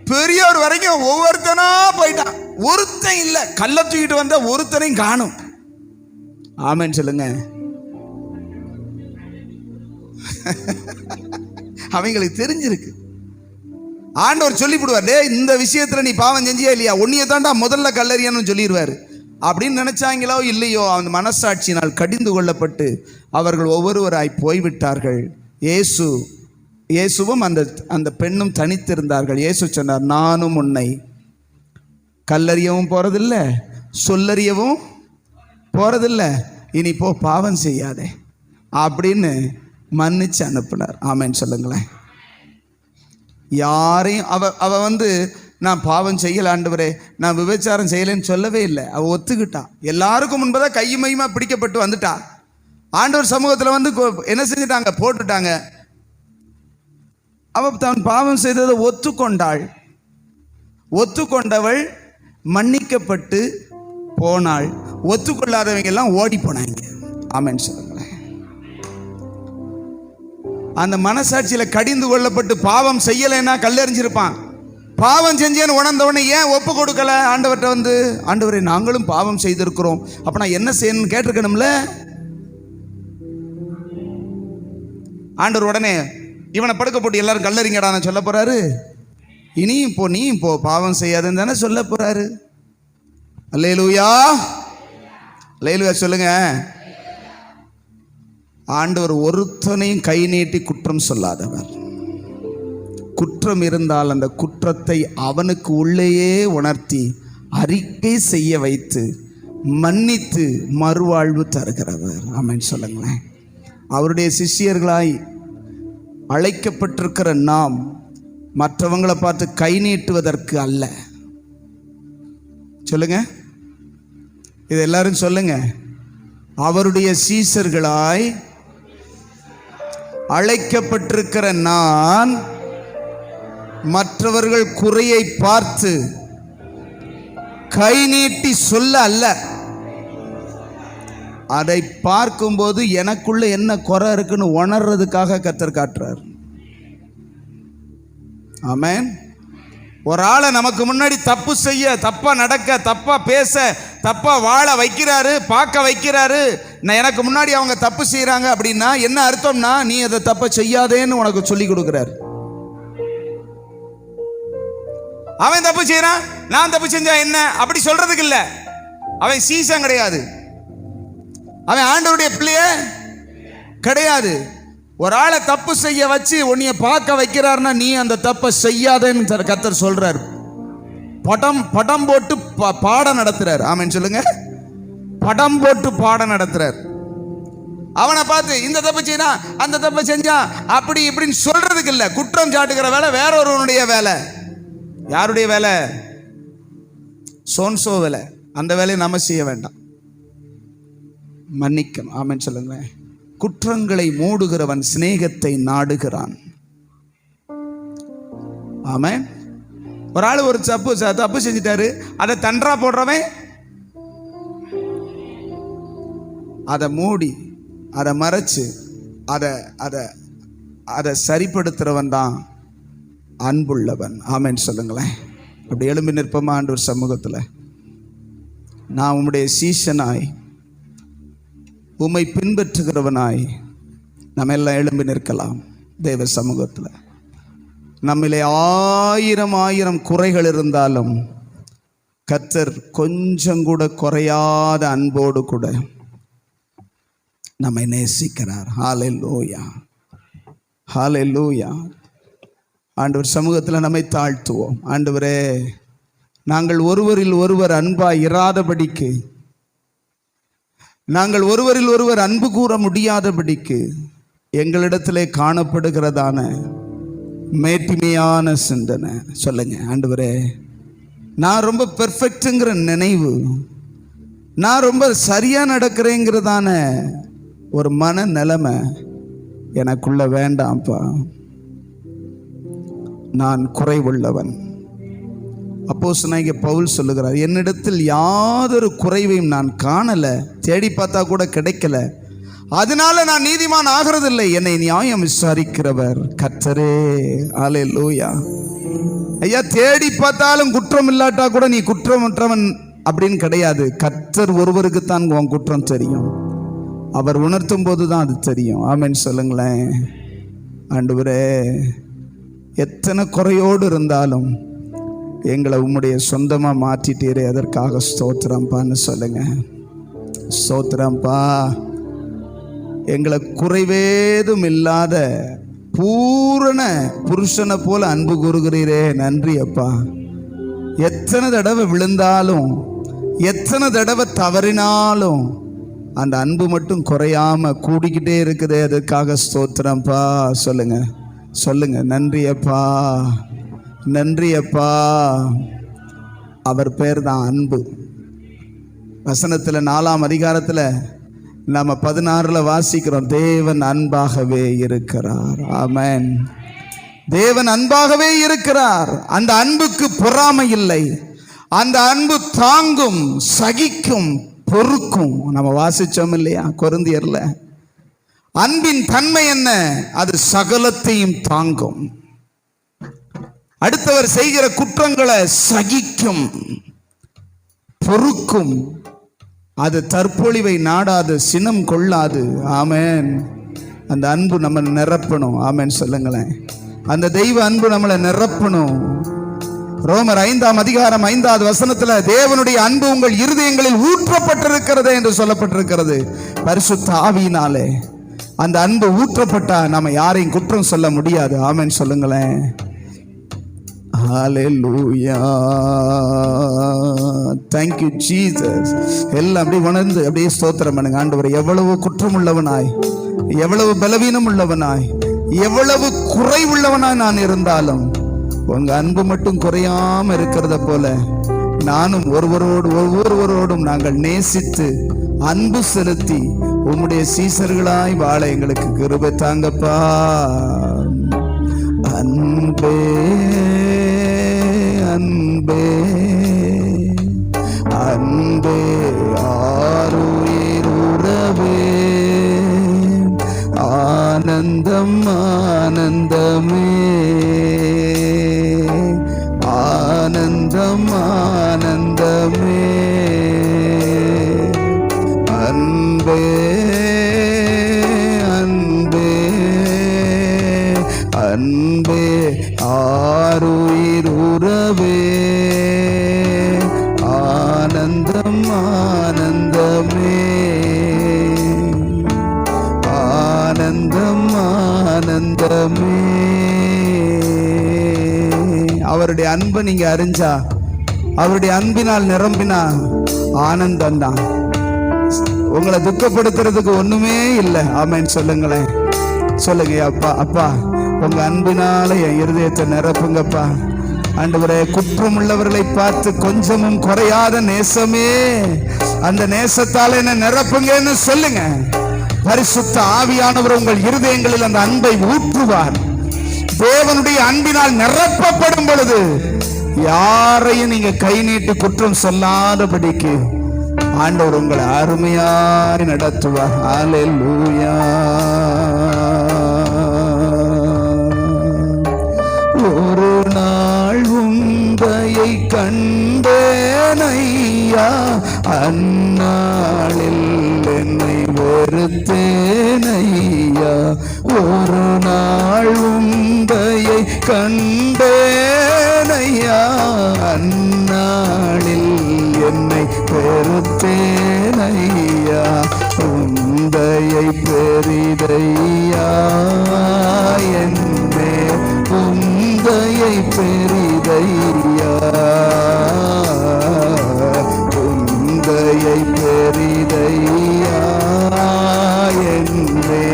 பெரியோர் வரைக்கும் ஒவ்வொருத்தனா போயிட்டான். ஒருத்தன் இல்லை, கல்லை தூக்கிட்டு வந்த ஒருத்தனையும் காணும். ஆமென் சொல்லுங்க. அவங்களுக்கு தெரிஞ்சிருக்கு. ஆண்டவர் சொல்லிவிடுவார், டே இந்த விஷயத்துல நீ பாவம் செஞ்சியா இல்லையா, உன்னைய தாண்டா முதல்ல கல்லறியான்னு சொல்லிடுவாரு. அப்படின்னு நினைச்சாங்களோ இல்லையோ, அந்த மனசாட்சியினால் கடிந்து கொள்ளப்பட்டு அவர்கள் ஒவ்வொருவராய் போய்விட்டார்கள். இயேசுவும் அந்த பெண்ணும் தனித்திருந்தார்கள். இயேசு சொன்னார், நானும் உன்னை கல்லறியவும் போறதில்லை, சொல்லறியவும் போறதில்ல, இனி போ, பாவம் செய்யாதே அப்படின்னு மன்னிச்சு அனுப்பினார். ஆமென் சொல்லுங்களேன். யாரையும் அவ நான் பாவம் செய்யல ஆண்டவரே, நான் விபச்சாரம் செய்யலைன்னு சொல்லவே இல்லை. அவ ஒத்துக்கிட்டா. எல்லாருக்கும் முன்பதாக கையுமையுமா பிடிக்கப்பட்டு வந்துட்டா. ஆண்டவர் சமூகத்தில் என்ன செஞ்சுட்டாங்க, போட்டுட்டாங்க. அவ தான் பாவம் செய்ததை ஒத்துக்கொண்டாள். ஒத்துக்கொண்டவள் மன்னிக்கப்பட்டு போனாள். ஒத்துக்கொள்ளாதவங்க எல்லாம் ஓடி போனாங்க. ஆமென் சொல்லுங்களேன். அந்த மனசாட்சியில கடிந்து கொள்ளப்பட்டு பாவம் செய்யலைன்னா கல்லெறிஞ்சிருப்பான். பாவம் செஞ்சேன்னு உணர்ந்தவனே ஏன் ஒப்பு கொடுக்கல ஆண்டவர்கிட்ட ஆண்டவரே நாங்களும் பாவம் செய்திருக்கிறோம், அப்ப நான் என்ன செய்யணும்னு கேட்டிருக்கணும்ல. ஆண்டவர் உடனே இவனை படுக்க போட்டு எல்லாரும் கல்லறிங்கடான்னு சொல்ல போறாரு? நீயும் போ பாவம் செய்யாதுன்னு தானே சொல்ல போறாரு. அல்லேலூயா, அல்லேலூயா சொல்லுங்க. ஆண்டவர் ஒருத்தனையும் கை நீட்டி குற்றம் சொல்லாதவர். குற்றம் இருந்தால் அந்த குற்றத்தை அவனுக்கு உள்ளேயே உணர்த்தி அறிக்கை செய்ய வைத்து மன்னித்து மறுவாழ்வு தருகிறவர். ஆமென் சொல்லுங்களேன். அவருடைய சிஷ்யர்களாய் அழைக்கப்பட்டிருக்கிற நாம் மற்றவங்களை பார்த்து கை நீட்டுவதற்கு அல்ல. சொல்லுங்க, இது எல்லாரும் சொல்லுங்க. அவருடைய சீசர்களாய் அழைக்கப்பட்டிருக்கிற நான் மற்றவர்கள் குறையை பார்த்து கை நீட்டி சொல்ல அல்ல, அதை பார்க்கும்போது எனக்குள்ள என்ன குறை இருக்குன்னு உணர்றதுக்காக கர்த்தர் காட்டுறார். ஆமென். ஒரு ஆளை நமக்கு முன்னாடி தப்பு செய்ய, தப்பா நடக்க, தப்பா பேச, தப்பா வாழ வைக்கிறாரு, பார்க்க வைக்கிறாரு. நான் எனக்கு முன்னாடி அவங்க தப்பு செய்யறாங்க அப்படின்னா என்ன அர்த்தம்னா, நீ அதை தப்ப செய்யாதேன்னு உனக்கு சொல்லி கொடுக்கிறார். அவன் தப்பு செய்யறான், நான் தப்பு செஞ்சா என்ன அப்படி சொல்றதுக்கு இல்ல. அவன் சீசன் கிடையாது, அவன் ஆண்டவருடைய பிள்ளைய கிடையாது. ஒரு ஆளை தப்பு செய்ய வச்சு உன்னைய பார்க்க வைக்கிறார்னா நீ அந்த தப்பை செய்யாதேன்னு கர்த்தர் சொல்றார். படம் போட்டு பாடம் நடத்துறார். ஆமென் சொல்லுங்க. படம் போட்டு பாடம் நடத்துறார். அவனை பார்த்து இந்த தப்பு செய்யா, அந்த தப்பை செஞ்சா, அப்படி இப்படின்னு சொல்றதுக்கு இல்ல. குற்றம் சாட்டுகிற வேலை வேற ஒருவனுடைய வேலை. யாருடைய வேலை? சோன்சோ வேலை. அந்த வேலையை நம்ம செய்ய வேண்டாம், மன்னிக்கணும். ஆமென் சொல்லுங்களேன். குற்றங்களை மூடுகிறவன் சிநேகத்தை நாடுகிறான். ஆமென். ஒரு ஆள் ஒரு தப்பு செஞ்சிட்டாரு, அதை தண்டரா போடுறவன் அதை மூடி, அதை மறைச்சு, அதை அதை சரிப்படுத்துறவன் தான் அன்புள்ளவன். ஆமென் சொல்லுங்களேன். அப்படி எழும்பி நிற்போமா ஆண்டவர் சமூகத்தில்? நான் உம்முடைய சீஷனாய், உம்மை பின்பற்றுகிறவனாய் நம்ம எல்லாம் எழும்பி நிற்கலாம் தேவ சமூகத்தில். நம்மிலே ஆயிரம் குறைகள் இருந்தாலும் கர்த்தர் கொஞ்சம் கூட குறையாத அன்போடு கூட நம்மை நேசிக்கிறார். ஹல்லேலூயா, ஹல்லேலூயா. ஆண்டவர் சமூகத்தில் நம்மை தாழ்த்துவோம். ஆண்டவரே, நாங்கள் ஒருவரில் ஒருவர் அன்பாய் இராதபடிக்கு, நாங்கள் ஒருவரில் ஒருவர் அன்பு கூற முடியாதபடிக்கு எங்களிடத்திலே காணப்படுகிறதான மேட்டிமையான சிந்தனை சொல்லுங்க. ஆண்டவரே, நான் ரொம்ப பெர்ஃபெக்ட்டுங்கிற நினைவு, நான் ரொம்ப சரியா நடக்கிறேங்கிறதான ஒரு மன நிலைமை எனக்குள்ள வேண்டாம்ப்பா. நான் குறைவுள்ளவன். அப்போஸ்தலனாகிய பவுல் சொல்லுகிறார், என்னிடத்தில் யாதொரு குறைவையும் நான் காணலை, தேடி பார்த்தா கூட கிடைக்கல, அதனால நான் நீதிமான் ஆகிறதில்லை, என்னை நியாயம் விசாரிக்கிறவர் கர்த்தரே. ஹல்லேலூயா. ஐயா, தேடி பார்த்தாலும் குற்றம் இல்லாட்டா கூட நீ குற்றமற்றவன் அப்படின்னு கிடையாது. கர்த்தர் ஒருவருக்குத்தான் உன் குற்றம் தெரியும். அவர் உணர்த்தும் போது தான் அது தெரியும். ஆமென் சொல்லுங்களேன். ஆண்டவரே, எத்தனை குறையோடு இருந்தாலும் எங்களை உம்முடைய சொந்தமாக மாற்றிட்டீரே, அதற்காக ஸ்தோத்திரம்பான்னு சொல்லுங்க. ஸ்தோத்திரம்ப்பா. எங்களை குறைவேதும் இல்லாத பூரண புருஷனை போல அன்பு கூறுகிறீரே, நன்றி அப்பா. எத்தனை தடவை விழுந்தாலும், எத்தனை தடவை தவறினாலும் அந்த அன்பு மட்டும் குறையாம கூடிக்கிட்டே இருக்குதே, அதுக்காக ஸ்தோத்திரம்ப்பா. சொல்லுங்க சொல்லுங்க. நன்றி அப்பா, நன்றி அப்பா. அவர் பேர் தான் அன்பு. வசனத்தில் 4ஆம் அதிகாரத்தில் நம்ம 16 வாசிக்கிறோம், தேவன் அன்பாகவே இருக்கிறார். ஆமென். தேவன் அன்பாகவே இருக்கிறார். அந்த அன்புக்கு பொறாமை இல்லை. அந்த அன்பு தாங்கும், சகிக்கும், பொறுக்கும். நம்ம வாசிச்சோம் இல்லையா கொரிந்தியர்ல? அன்பின் தன்மை என்ன? அது சகலத்தையும் தாங்கும். அடுத்தவர் செய்கிற குற்றங்களை சகிக்கும், பொறுக்கும். அது தற்பொழிவை நாடாது, சினம் கொள்ளாது. ஆமென். அந்த அன்பு நம்ம நிரப்பணும். ஆமென் சொல்லுங்களேன். அந்த தெய்வ அன்பு நம்மளை நிரப்பணும். ரோமர் 5ஆம் அதிகாரம் 5வது வசனத்துல தேவனுடைய அன்பு உங்கள் இருதயங்களில் ஊற்றப்பட்டிருக்கிறது என்று சொல்லப்பட்டிருக்கிறது. பரிசுத்த ஆவியினாலே அந்த அன்பு ஊற்றப்பட்டா நம்ம யாரையும் குற்றம் சொல்ல முடியாது. ஆமென் சொல்லுங்களேன். ஹல்லேலூயா. Thank you Jesus. எல்லாம் அப்படியே உணர்ந்து அப்படியே ஸ்தோத்திரம் பண்ணுங்க. ஆண்டவரே, எவ்வளவு குற்றம் உள்ளவனாய், எவ்வளவு பலவீனம் உள்ளவனாய், எவ்வளவு குறை உள்ளவனாய் நான் இருந்தாலும் உங்க அன்பு மட்டும் குறையாம இருக்கிறத போல நானும் ஒவ்வொருவரோடும் நாங்கள் நேசித்து அன்பு செலுத்தி உம்முடைய சீசர்களாய் வாழ எங்களுக்கு கிருபை தாங்கப்பா. அன்பே அன்பே அன்பே ஆருயிர் உறவே, ஆனந்தம் ஆனந்தமே, ஆனந்தம் ஆனந்தமே. அன்பே அன்பே அன்பே ஆருயிர் உறவே, ஆனந்தம் ஆனந்தமே, ஆனந்தம் ஆனந்தமே. அவருடைய அன்பை நீங்க அறிஞ்சா, அவருடைய அன்பினால் நிரம்பினா ஆனந்தம் தான். உங்களை துக்கப்படுத்துறதுக்கு ஒண்ணுமே இல்லை. ஆமென் சொல்லுங்களேன். சொல்லுங்க. அப்பா அப்பா, உங்க அன்பினால என் இருதயத்தை நிரப்புங்கப்பா. ஆண்டவரே, குற்றம் உள்ளவர்களை பார்த்து கொஞ்சமும் குறையாத நேசமே, அந்த நேசத்தால என்ன நிரப்புங்கன்னு சொல்லுங்க. பரிசுத்த ஆவியானவர் உங்கள் இருதயங்களில் அந்த அன்பை ஊற்றுவார். தேவனுடைய அன்பினால் நிரப்பப்படும் பொழுது யாரையும் நீங்க கை நீட்டு குற்றம் சொல்லாதபடிக்கு ஆண்டவர் உங்களை அருமையாய் நடத்துவார். ஹல்லேலூயா. கண்டேனையா, அந்நாளில் என்னை வெறுத்தேனையா. ஒரு நாள் உந்தையை கண்டேனையா, அந்நாளில் என்னை வெறுத்தேனையா. உந்தையை பெரிதையா என்னே, உந்தையை பெரிதையா, உந்தையை பெரிதையா என்னே,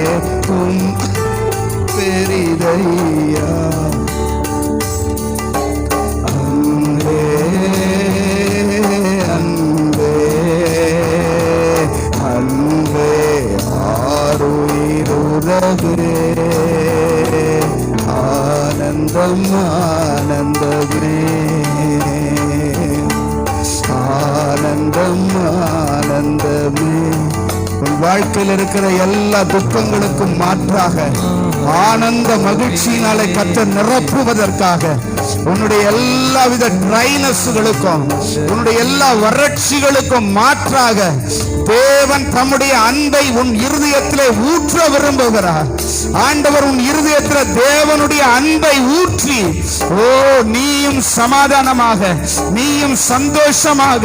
பெரிதையா. அன்பே அன்பே அன்பே ஆருயிருலகே, ஆனந்தம் ஆனந்தமே, ஆனந்தம் ஆனந்தமே. உன் வாழ்க்கையில் இருக்கிற எல்லா துக்கங்களுக்கும் மாற்றாக ஆனந்த மகிழ்ச்சியினாலே கர்த்தர் நிரப்புவதற்காக, உன்னுடைய எல்லாவித ட்ரைனஸ்களுக்கும் உன்னுடைய எல்லா வறட்சிகளுக்கும் மாற்றாக தேவன் தம்முடைய அன்பை உன் இருதயத்திலே ஊற்ற விரும்புகிறார். ஆண்டவர் உன் இருதயத்தில் தேவனுடைய அன்பை ஊற்றி, ஓ நீயும் சமாதானமாக, நீயும் சந்தோஷமாக,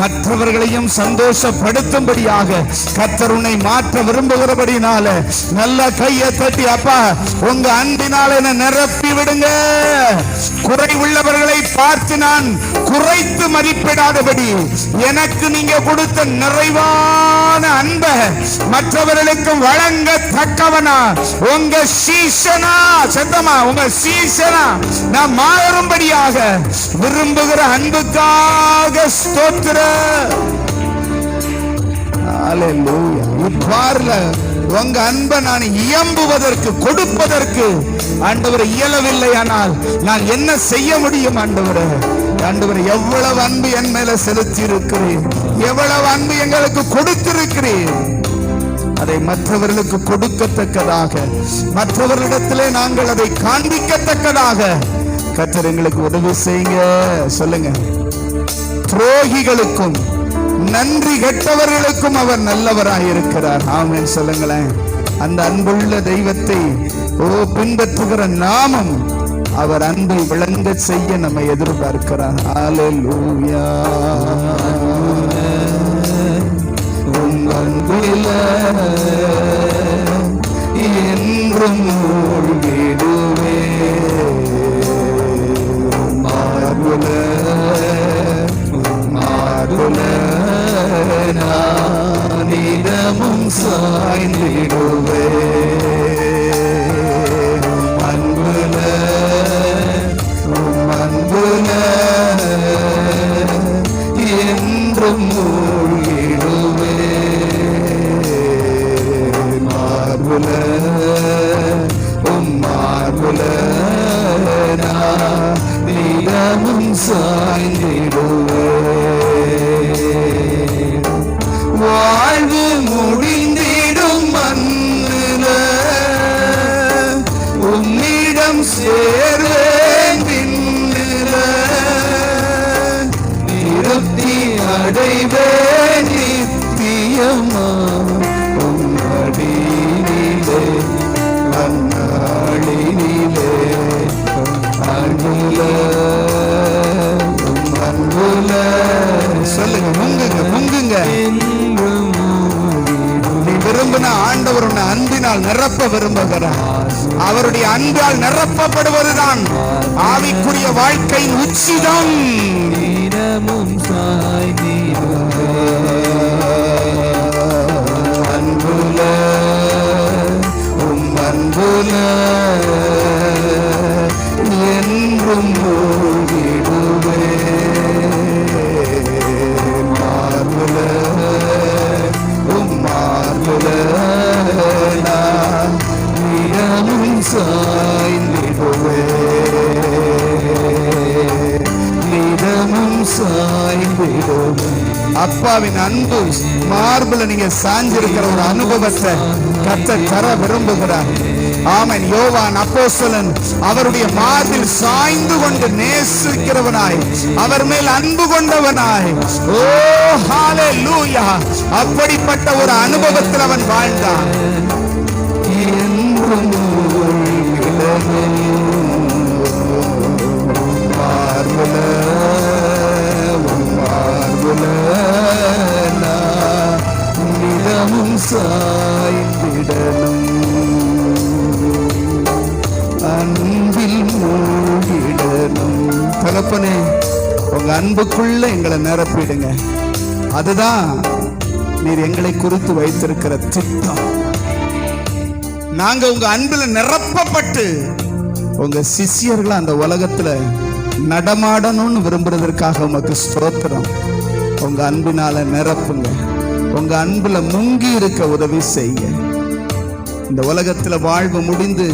மற்றவர்களையும் சந்தோஷப்படுத்தும்படியாக கர்த்தர் உன்னை மாற்ற விரும்புகிறபடினால நல்ல கையை தட்டி, அப்பா உங்க அன்பினால் என்னை நிரப்பி விடுங்க. குறை உள்ளவர்களை பார்த்து நான் குறைத்து மதிப்பிடாதபடி, எனக்கு நீங்க கொடுத்த நிறைவான அன்பை மற்றவர்களுக்கு வழங்கத்தக்கவனா, உங்க சீசனா, சத்தமா உங்க சீசனா நான் மாறும்படியாக விரும்புகிற அன்புக்காக ஸ்தோத்திரம். ஹல்லேலூயா. இப்பார்ல உங்க அன்பை நான் இயம்புவதற்கு, கொடுப்பதற்கு ஆண்டவரை இயலவில்லை. ஆனால் நான் என்ன செய்ய முடியும் ஆண்டவரே? ஆண்டவரே, எவ்வளவு அன்பு என் மேல செலுத்தி இருக்கிறேன், எவ்வளவு அன்பு எங்களுக்கு கொடுத்திருக்கிறேன். அதை மற்றவர்களுக்கு கொடுக்கத்தக்கதாக, மற்றவர்களிடத்திலே நாங்கள் அதை காண்பிக்கத்தக்கதாக கர்த்தர் எங்களுக்கு உதவி செய்யுங்க. சொல்லுங்க. துரோகிகளுக்கும் நன்றி கெட்டவர்களுக்கும் அவர் நல்லவராய் இருக்கிறார். ஆமென் சொல்லுங்களேன். அந்த அன்புள்ள தெய்வத்தை பின்பற்றுகிற நாமும் அவர் அன்பை விளங்க செய்ய நம்மை எதிர்பார்க்கிறார். ஹல்லேலூயா. உம் அன்பில என்றும் மூழ்கிடுவே, மார்புல மார்புல நானிடமும் சாய்ந்திடுவே, அன்புல அன்புல என்றும் மூழ்கிடுவே, மார்புல மார்புல நானிடமும் சாய்ந்திடுவே. வாழ்வு முடிந்திடும் மண்ணில உன்னிடம் சேர்வேன், பின்னில திருப்தி அடைவேன் நித்தியமா உன்னடியிலே அந்நாளினிலே. அன்புல அன்புல சொல்லுங்க, முங்குங்க முங்குங்க. நீ விரும்பின ஆண்டவர் உன்னை அன்பினால் நிரப்ப விரும்புகிறார். அவருடைய அன்பால் நிரப்பப்படுவதுதான் ஆவிக்குரிய வாழ்க்கையின் உச்சிதம். அன்புல அன்புல என்றும் மூழ்கிடுவே, மார்புல மார்புல நிறமும் சாய்ந்திடுவே, நிறமும் சாய்ந்திடுவே. அப்பாவின் அன்பு மார்புல நீங்க சாஞ்சிருக்கிற ஒரு அனுபவத்தை கர்த்தர் தர விரும்புகிறார். ஆமென். யோவான் அப்போஸ்தலன் அவருடைய மார்பில் சாய்ந்து கொண்டு நேசிக்கிறவனாய், அவர் மேல் அன்பு கொண்டவனாய், ஓ ஹalleluya, அப்படிப்பட்ட ஒரு அனுபவத்தில் அவன் வாழ்ந்தான். சாய்ந்திடணும் அன்பில் மூழ்கிடணும். தகப்பனே, உங்க அன்புக்குள்ள எங்களை நிரப்பிடுங்க. அதுதான் நீர் எங்களை குறித்து வைத்திருக்கிற திட்டம். நாங்க உங்க அன்புல நிரப்பப்பட்டு உங்க சிஷ்யர்கள் அந்த உலகத்துல நடமாடணும்னு விரும்புறதற்காக உமக்கு ஸ்தோத்திரம். உங்க அன்பினால நிரப்புங்க. உங்க அன்புல முங்கி இருக்க உதவி செய்ய. இந்த உலகத்துல வாழ்வு முடிந்து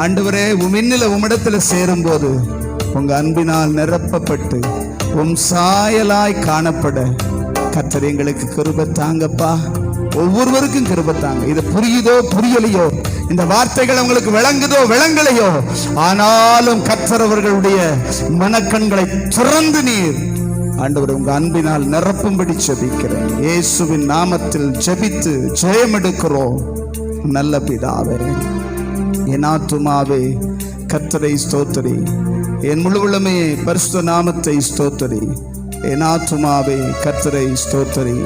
ஆண்டவரே உம்மின்னில உம்மிடத்துல சேரும் போது உங்க அன்பினால் நிரப்பப்பட்டு உம் சாயலாய் காணப்பட கர்த்தர் எங்களுக்கு கிருபை தாங்கப்பா. ஒவ்வொருவருக்கும் கிருபை தாங்க. இது புரியுதோ புரியலையோ, இந்த வார்த்தைகள் உங்களுக்கு விளங்குதோ விளங்கலையோ, ஆனாலும் கர்த்தர் அவர்களுடைய மனக்கண்களை திறந்து நீர் ஆண்டவர் உங்க அன்பினால் நிரப்பும்படி ஜெபிக்கிறேன். இயேசுவின் நாமத்தில் ஜெபித்து ஜெயம் எடுக்கிறோம் நல்ல பிதாவே. என் ஆத்துமாவே கர்த்தரை ஸ்தோத்திரி, என் முழு உள்ளமே பரிசுத்த நாமத்தை ஸ்தோத்திரி. என் ஆத்துமாவே கர்த்தரை ஸ்தோத்திரி,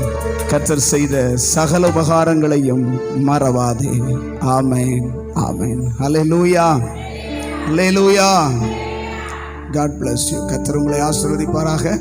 கர்த்தர் செய்த சகல உபகாரங்களையும் மறவாதே. ஆமென், ஆமென். ஹல்லேலூயா, ஹல்லேலூயா. God bless you. கர்த்தர் உங்களை ஆசீர்வதிப்பாராக.